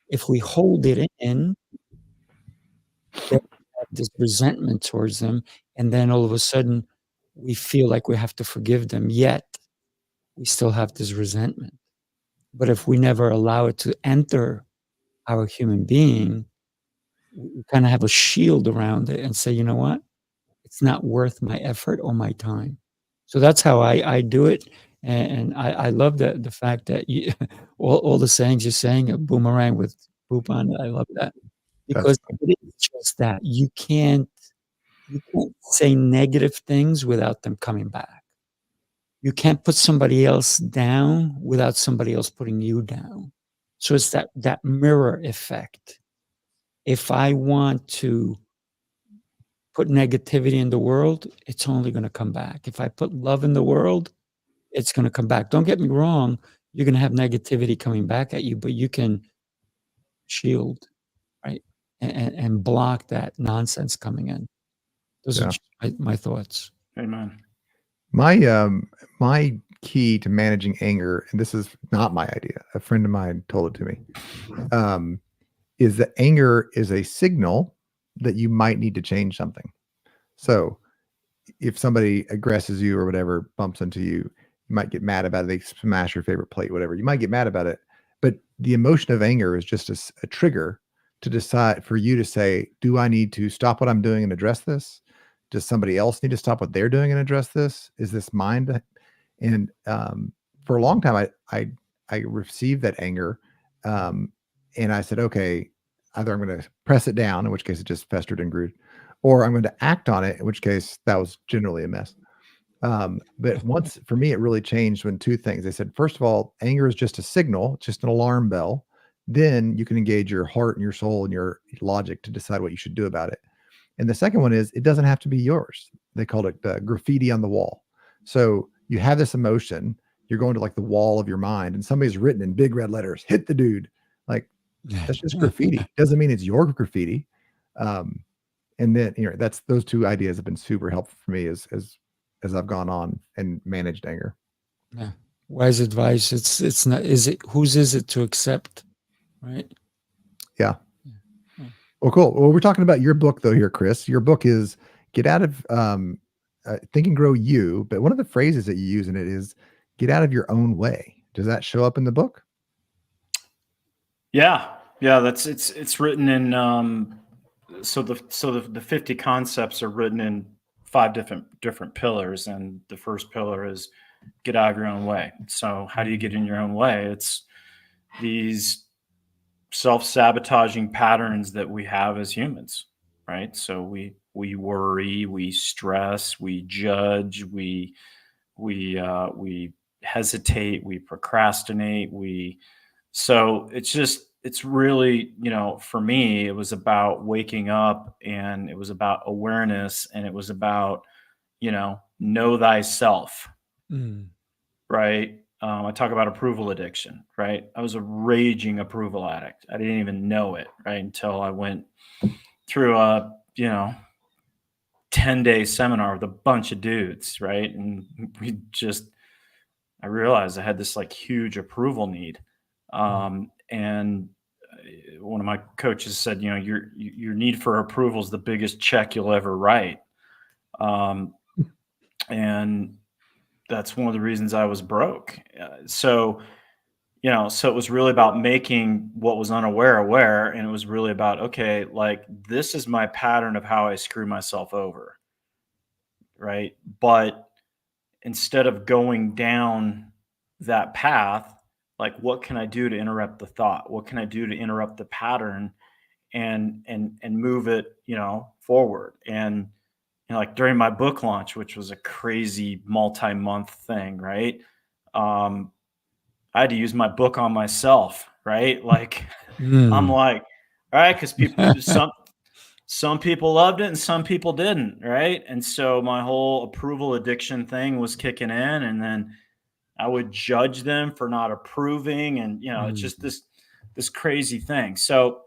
if we hold it in, then we have this resentment towards them. And then all of a sudden we feel like we have to forgive them, yet we still have this resentment. But if we never allow it to enter our human being, we kind of have a shield around it and say, you know what? It's not worth my effort or my time. So that's how I do it. And I love the fact that all the sayings you're saying, a boomerang with poop on it. I love that, because it is just that. You can't say negative things without them coming back. You can't put somebody else down without somebody else putting you down. So it's that mirror effect. If I want to put negativity in the world, it's only going to come back. If I put love in the world, it's going to come back. Don't get me wrong. You're going to have negativity coming back at you, but you can shield, right? And block that nonsense coming in. Those are just my thoughts. Amen. My key to managing anger, and this is not my idea, a friend of mine told it to me, is that anger is a signal that you might need to change something. So if somebody aggresses you or whatever, bumps into you, you might get mad about it. They smash your favorite plate, whatever. You might get mad about it. But the emotion of anger is just a trigger to decide for you to say, do I need to stop what I'm doing and address this? Does somebody else need to stop what they're doing and address this? Is this mine? And for a long time, I received that anger. And I said, okay, either I'm going to press it down, in which case it just festered and grew, or I'm going to act on it, in which case that was generally a mess. But once, for me, it really changed when two things. They said, first of all, anger is just a signal, just an alarm bell. Then you can engage your heart and your soul and your logic to decide what you should do about it. And the second one is, it doesn't have to be yours. They called it graffiti on the wall. So you have this emotion, you're going to like the wall of your mind, and somebody's written in big red letters, hit the dude. Like, that's just graffiti. Doesn't mean it's your graffiti. And then, that's, those two ideas have been super helpful for me as I've gone on and managed anger. Yeah. Wise advice. It's not, whose is it to accept? Right. Yeah. Well, cool. Well, we're talking about your book though here, Chris. Your book is Get Out of Think and Grow You. But one of the phrases that you use in it is get out of your own way. Does that show up in the book? Yeah. It's written in, so the 50 concepts are written in 5 different pillars. And the first pillar is get out of your own way. So how do you get in your own way? It's these self-sabotaging patterns that we have as humans, right? So we worry, we stress, we judge, we hesitate, we procrastinate, so it's really, for me, it was about waking up, and it was about awareness, and it was about, know thyself, right? I talk about approval addiction, right? I was a raging approval addict. I didn't even know it, right? Until I went through a, 10-day seminar with a bunch of dudes, right? And I realized I had this like huge approval need. And one of my coaches said, your need for approval is the biggest check you'll ever write. And that's one of the reasons I was broke. So it was really about making what was unaware aware. And it was really about, okay, like this is my pattern of how I screw myself over. Right. But instead of going down that path, like what can I do to interrupt the thought? What can I do to interrupt the pattern and move it, forward? And like during my book launch, which was a crazy multi-month thing, right? I had to use my book on myself, right? Like I'm like, all right, because some people loved it and some people didn't, right? And so my whole approval addiction thing was kicking in, and then I would judge them for not approving, and it's just this crazy thing. So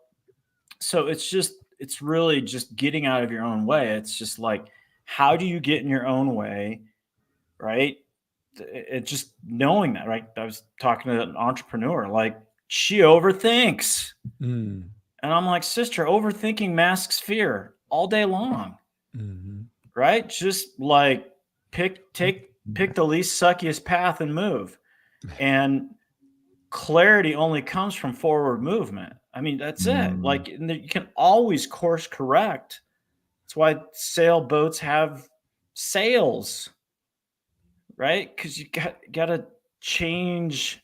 it's really just getting out of your own way. It's just like, how do you get in your own way, right? It's just knowing that, right? I was talking to an entrepreneur, like she overthinks. And I'm like, sister, overthinking masks fear all day long, right? Just like pick the least suckiest path and move. And clarity only comes from forward movement. I mean, that's it. Like you can always course correct. That's why sailboats have sails, right? Because you got to change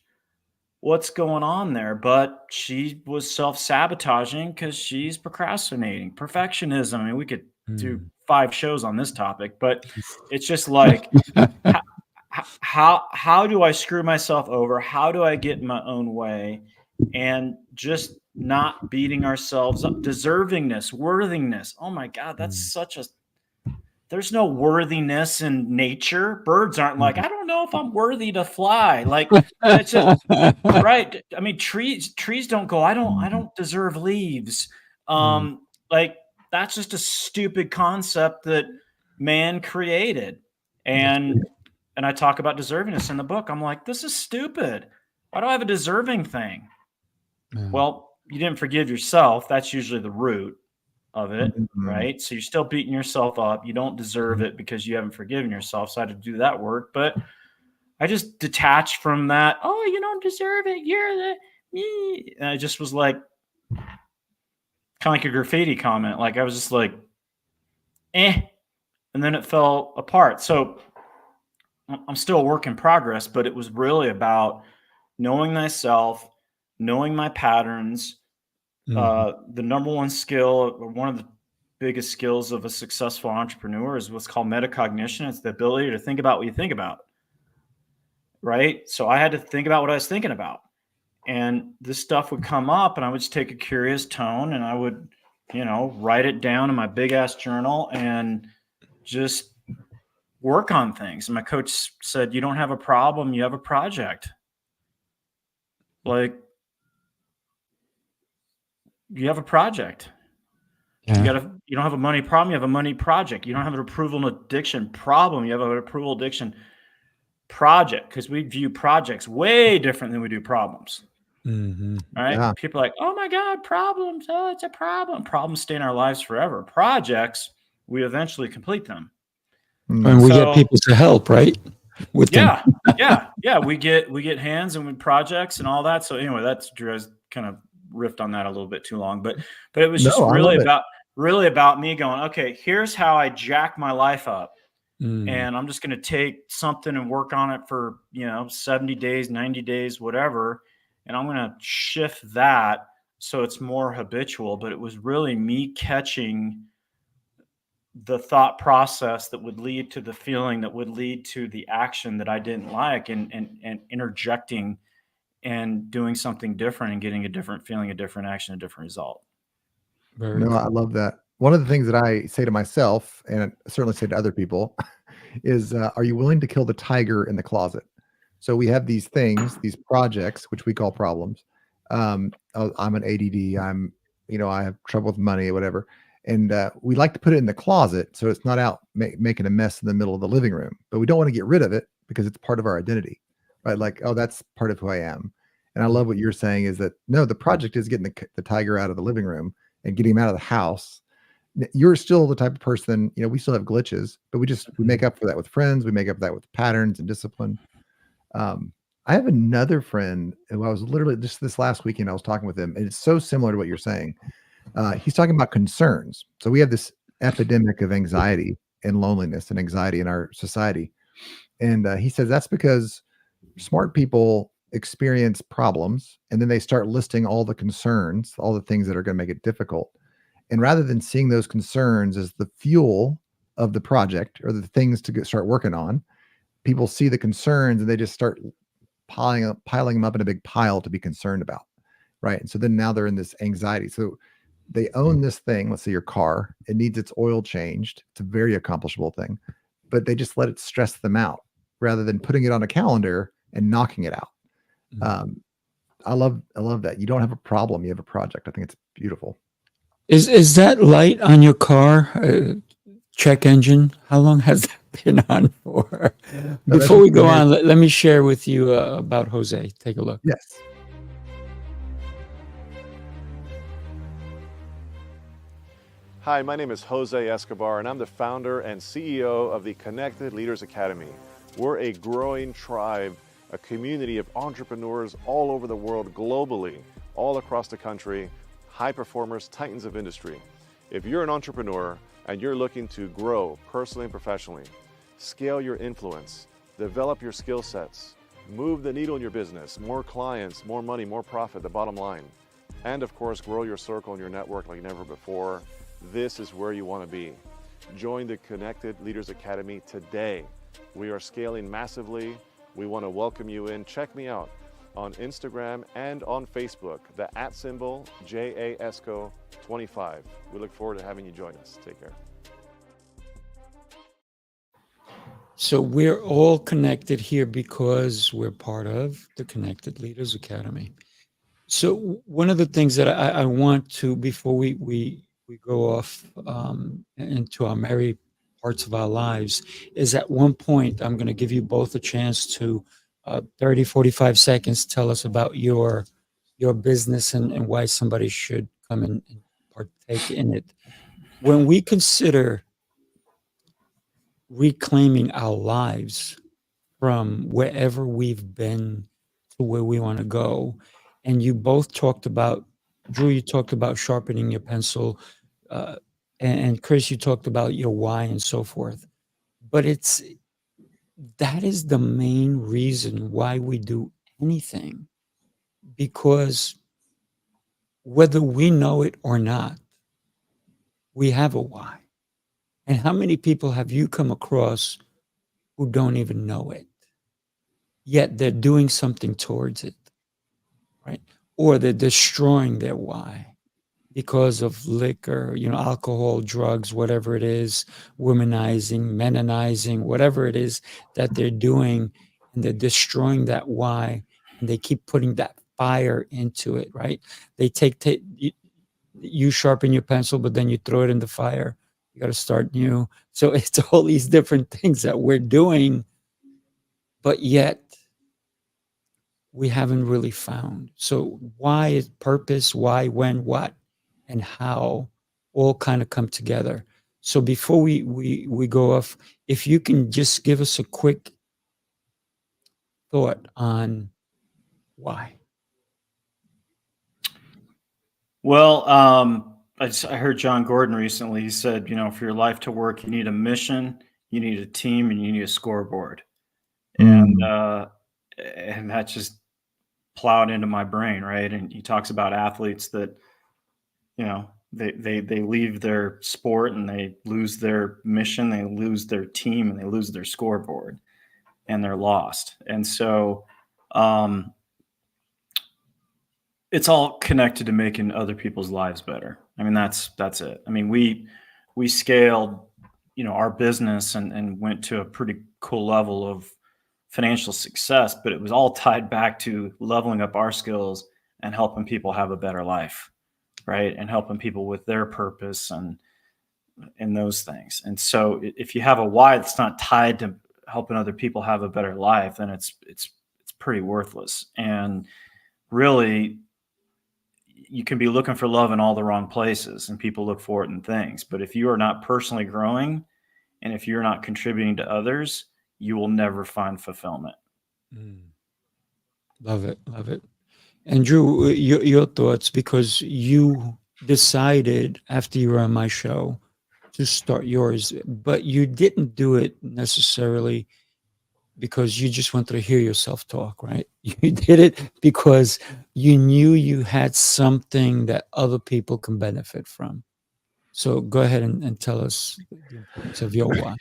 what's going on there. But she was self-sabotaging because she's procrastinating. Perfectionism. I mean, we could do 5 shows on this topic, but it's just like, how do I screw myself over? How do I get in my own way? And just not beating ourselves up. Deservingness, worthiness. Oh my God, that's such a there's no worthiness in nature. Birds aren't like, I don't know if I'm worthy to fly. Like, that's just right. I mean, trees don't go, I don't deserve leaves. Like, that's just a stupid concept that man created. And I talk about deservingness in the book. I'm like, this is stupid. Why do I have a deserving thing? Well, you didn't forgive yourself. That's usually the root of it, right? So you're still beating yourself up. You don't deserve it because you haven't forgiven yourself. So I had to do that work. But I just detached from that. Oh, you don't deserve it. You're the me. And I just was like, kind of like a graffiti comment. Like I was just like, and then it fell apart. So I'm still a work in progress, but it was really about knowing thyself, knowing my patterns. The number one skill, or one of the biggest skills of a successful entrepreneur, is what's called metacognition. It's the ability to think about what you think about. Right. So I had to think about what I was thinking about. And this stuff would come up, and I would just take a curious tone and I would, write it down in my big ass journal and just work on things. And my coach said, you don't have a problem, you have a project. Like, you have a project. You don't have a money problem, you have a money project. You don't have an approval and addiction problem, you have an approval addiction project, because we view projects way different than we do problems. Right? Yeah. People are like, oh my God, problems. Oh, it's a problem. Problems stay in our lives forever. Projects, we eventually complete them. And we get people to help, right? With them. Yeah. We get hands and projects and all that. So anyway, that's Drew. I kind of riffed on that a little bit too long, but it was just really about me going, okay, here's how I jack my life up. And I'm just going to take something and work on it for, 70 days, 90 days, whatever. And I'm going to shift that so it's more habitual. But it was really me catching the thought process that would lead to the feeling that would lead to the action that I didn't like, and interjecting and doing something different and getting a different feeling, a different action, a different result. I love that. One of the things that I say to myself, and certainly say to other people, is, are you willing to kill the tiger in the closet? So we have these things, these projects, which we call problems. I'm an ADD. I have trouble with money or whatever. And we like to put it in the closet so it's not out making a mess in the middle of the living room. But we don't want to get rid of it because it's part of our identity, right? Like, oh, that's part of who I am. And I love what you're saying is that, no, the project is getting the tiger out of the living room and getting him out of the house. You're still the type of person, we still have glitches, but we make up for that with friends. We make up for that with patterns and discipline. I have another friend who I was literally just this last weekend, I was talking with him, and it's so similar to what you're saying. He's talking about concerns. So we have this epidemic of anxiety and loneliness and anxiety in our society. And he says that's because smart people experience problems, and then they start listing all the concerns, all the things that are going to make it difficult. And rather than seeing those concerns as the fuel of the project or the things to start working on, people see the concerns and they just start piling them up in a big pile to be concerned about. Right. And so then now they're in this anxiety. So they own this thing. Let's say your car, it needs its oil changed. It's a very accomplishable thing, but they just let it stress them out rather than putting it on a calendar and knocking it out. I love that. You don't have a problem. You have a project. I think it's beautiful. Is that light on your car, check engine? How long has that been on for? Before we go on, let me share with you about Jose. Take a look. Yes. Hi, my name is Jose Escobar, and I'm the founder and CEO of the Connected Leaders Academy. We're a growing tribe, a community of entrepreneurs all over the world, globally, all across the country, high performers, titans of industry. If you're an entrepreneur and you're looking to grow personally and professionally, scale your influence, develop your skill sets, move the needle in your business, more clients, more money, more profit, the bottom line, and of course, grow your circle and your network like never before, this is where you want to be. Join the Connected Leaders Academy today. We are scaling massively. We want to welcome you in. Check me out on Instagram and on Facebook, the @ JASCO25. We look forward to having you join us. Take care. So we're all connected here because we're part of the Connected Leaders Academy. So one of the things that I want to, before we go off into our merry parts of our lives, is at one point, I'm going to give you both a chance to 30, 45 seconds, tell us about your business and why somebody should come and partake in it. When we consider reclaiming our lives from wherever we've been to where we want to go, and you both talked about, Drew, you talked about sharpening your pencil, and Chris, you talked about your why and so forth. But that is the main reason why we do anything, because whether we know it or not, we have a why. And how many people have you come across who don't even know it, yet they're doing something towards it, right? Or they're destroying their why because of liquor, alcohol, drugs, whatever it is, womanizing, menonizing, whatever it is that they're doing, and they're destroying that why, and they keep putting that fire into it, right? They you sharpen your pencil, but then you throw it in the fire. You got to start new. So it's all these different things that we're doing, but yet we haven't really found. So why is purpose, why, when, what, and how all kind of come together. So before we go off, if you can just give us a quick thought on why. Well, I heard John Gordon recently. He said, for your life to work, you need a mission, you need a team, and you need a scoreboard. And that just plowed into my brain, right? And he talks about athletes that, they leave their sport and they lose their mission, they lose their team, and they lose their scoreboard, and they're lost. And so, it's all connected to making other people's lives better. I mean, that's it. I mean, we scaled, our business and went to a pretty cool level of financial success, but it was all tied back to leveling up our skills and helping people have a better life, right? And helping people with their purpose and those things. And so if you have a why that's not tied to helping other people have a better life, then it's pretty worthless. And really, you can be looking for love in all the wrong places, and people look for it in things. But if you are not personally growing, and if you're not contributing to others, you will never find fulfillment. Love it. Love it. And Drew, your thoughts, because you decided after you were on my show to start yours, but you didn't do it necessarily because you just wanted to hear yourself talk, right? You did it because you knew you had something that other people can benefit from. So go ahead and tell us the importance of your why.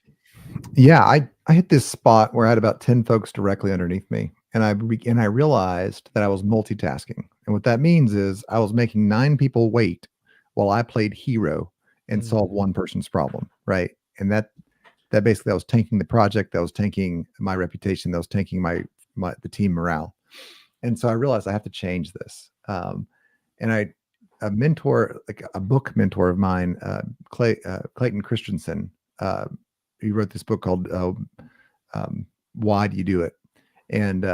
Yeah, I hit this spot where I had about 10 folks directly underneath me, and I realized that I was multitasking. And what that means is I was making 9 people wait while I played hero and solved one person's problem, right? And that basically, I was tanking the project, that was tanking my reputation, that was tanking the team morale. And so I realized I have to change this. And a mentor, like a book mentor of mine, Clayton Christensen, he wrote this book called Why Do You Do It? And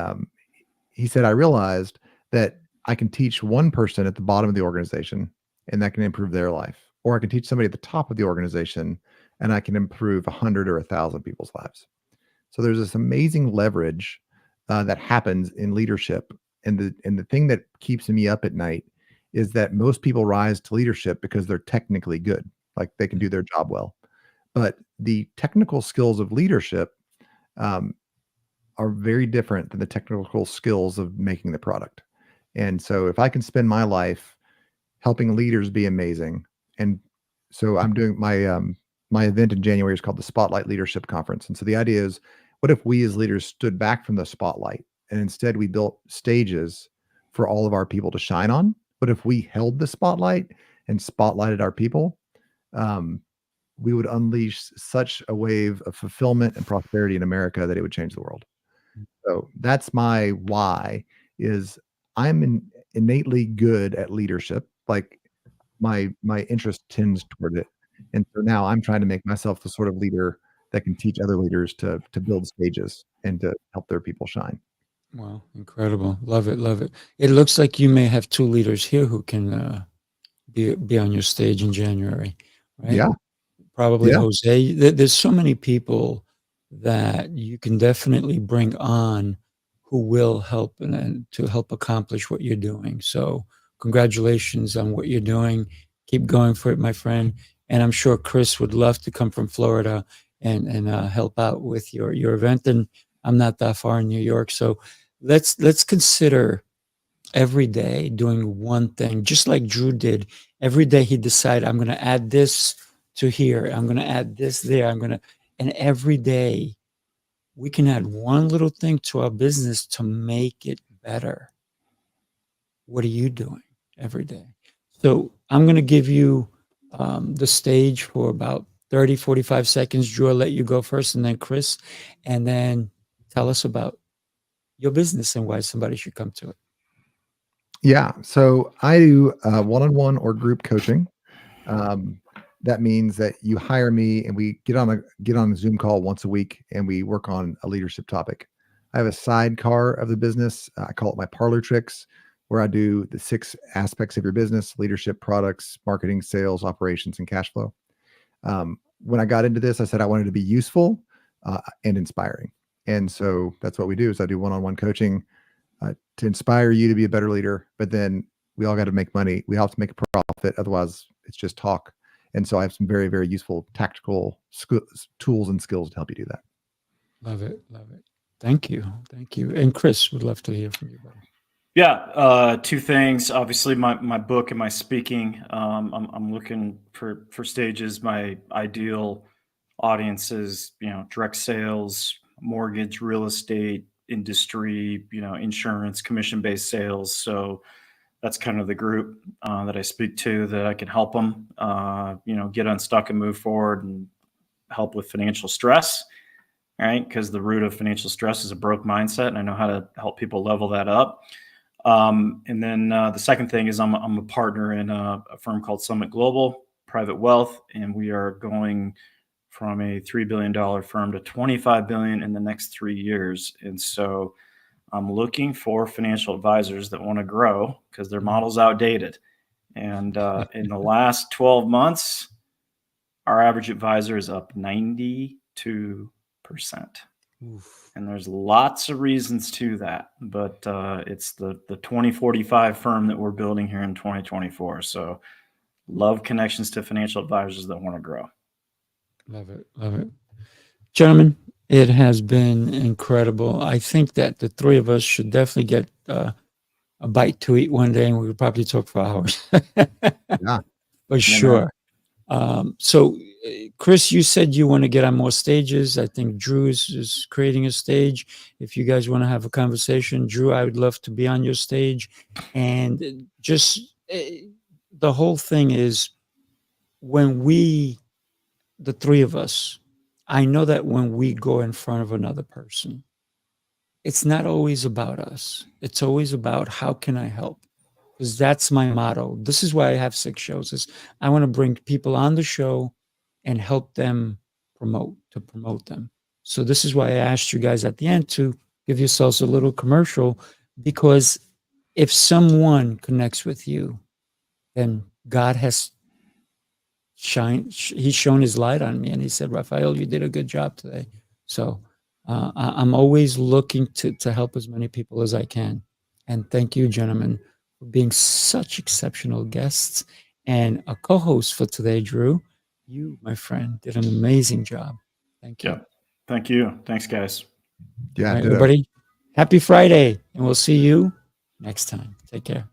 he said, I realized that I can teach one person at the bottom of the organization and that can improve their life. Or I can teach somebody at the top of the organization and I can improve 100 or 1,000 people's lives. So there's this amazing leverage that happens in leadership. And the thing that keeps me up at night is that most people rise to leadership because they're technically good, like they can do their job well. But the technical skills of leadership are very different than the technical skills of making the product. And so if I can spend my life helping leaders be amazing, and so I'm doing my event in January is called the Spotlight Leadership Conference. And so the idea is, what if we as leaders stood back from the spotlight and instead we built stages for all of our people to shine on? What if we held the spotlight and spotlighted our people? we would unleash such a wave of fulfillment and prosperity in America that it would change the world. So that's my why. Is innately good at leadership. Like my interest tends toward it, and so now I'm trying to make myself the sort of leader that can teach other leaders to build stages and to help their people shine. Wow, incredible! Love it, love it. It looks like you may have two leaders here who can be on your stage in January, right? Yeah, Probably yeah, Jose. There's so many people that you can definitely bring on who will help and to help accomplish what you're doing. So congratulations on what you're doing. Keep going for it, my friend. And I'm sure Chris would love to come from Florida and help out with your event. And I'm not that far in New York, so let's consider every day doing one thing, just like Drew did. Every day he decided, I'm going to add this to here. I'm going to add this there. And every day we can add one little thing to our business to make it better. What are you doing every day? So I'm going to give you the stage for about 30, 45 seconds. Drew, I'll let you go first, and then Chris, and then tell us about your business and why somebody should come to it. yeah. So I do one-on-one or group coaching. That means that you hire me and we get on a Zoom call once a week and we work on a leadership topic. I have a sidecar of the business. I call it my parlor tricks, where I do the 6 aspects of your business: leadership, products, marketing, sales, operations, and cash flow. When I got into this, I said I wanted to be useful and inspiring. And so that's what we do is I do one-on-one coaching to inspire you to be a better leader. But then we all got to make money. We all have to make a profit. Otherwise it's just talk. And so I have some very, very useful tactical tools and skills to help you do that. Love it. Love it. Thank you. Thank you. And Chris, would love to hear from you, buddy. Yeah, 2 things. Obviously, my book and my speaking. I'm looking for stages. My ideal audiences, direct sales, mortgage, real estate industry, insurance, commission-based sales. So that's kind of the group that I speak to, that I can help them, get unstuck and move forward, and help with financial stress. Right, because the root of financial stress is a broke mindset, and I know how to help people level that up. And then the second thing is I'm a partner in a firm called Summit Global Private Wealth, and we are going from a $3 billion firm to $25 billion in the next 3 years. And so I'm looking for financial advisors that want to grow because their model's outdated. And in the last 12 months, our average advisor is up 92%. Oof. And there's lots of reasons to that, but it's the 2045 firm that we're building here in 2024. So love connections to financial advisors that want to grow. Love it. Love it. Gentlemen, it has been incredible. I think that the 3 of us should definitely get a bite to eat one day, and we could probably talk for hours. Yeah. For sure. So Chris, you said you want to get on more stages. I think Drew is creating a stage. If you guys want to have a conversation, Drew, I would love to be on your stage. And just the whole thing is, when the 3 of us, I know that when we go in front of another person, it's not always about us. It's always about, how can I help? Because that's my motto. This is why I have 6 shows. Is I want to bring people on the show and help them promote them. So this is why I asked you guys at the end to give yourselves a little commercial, because if someone connects with you, then God has he's shown his light on me, and he said, Rafael, you did a good job today. So I'm always looking to help as many people as I can. And thank you, gentlemen, for being such exceptional guests and a co-host for today. Drew, you, my friend, did an amazing job. Thank you. Yeah. Thank you. Thanks, guys. Yeah. All right, everybody, happy Friday, and we'll see you next time. Take care.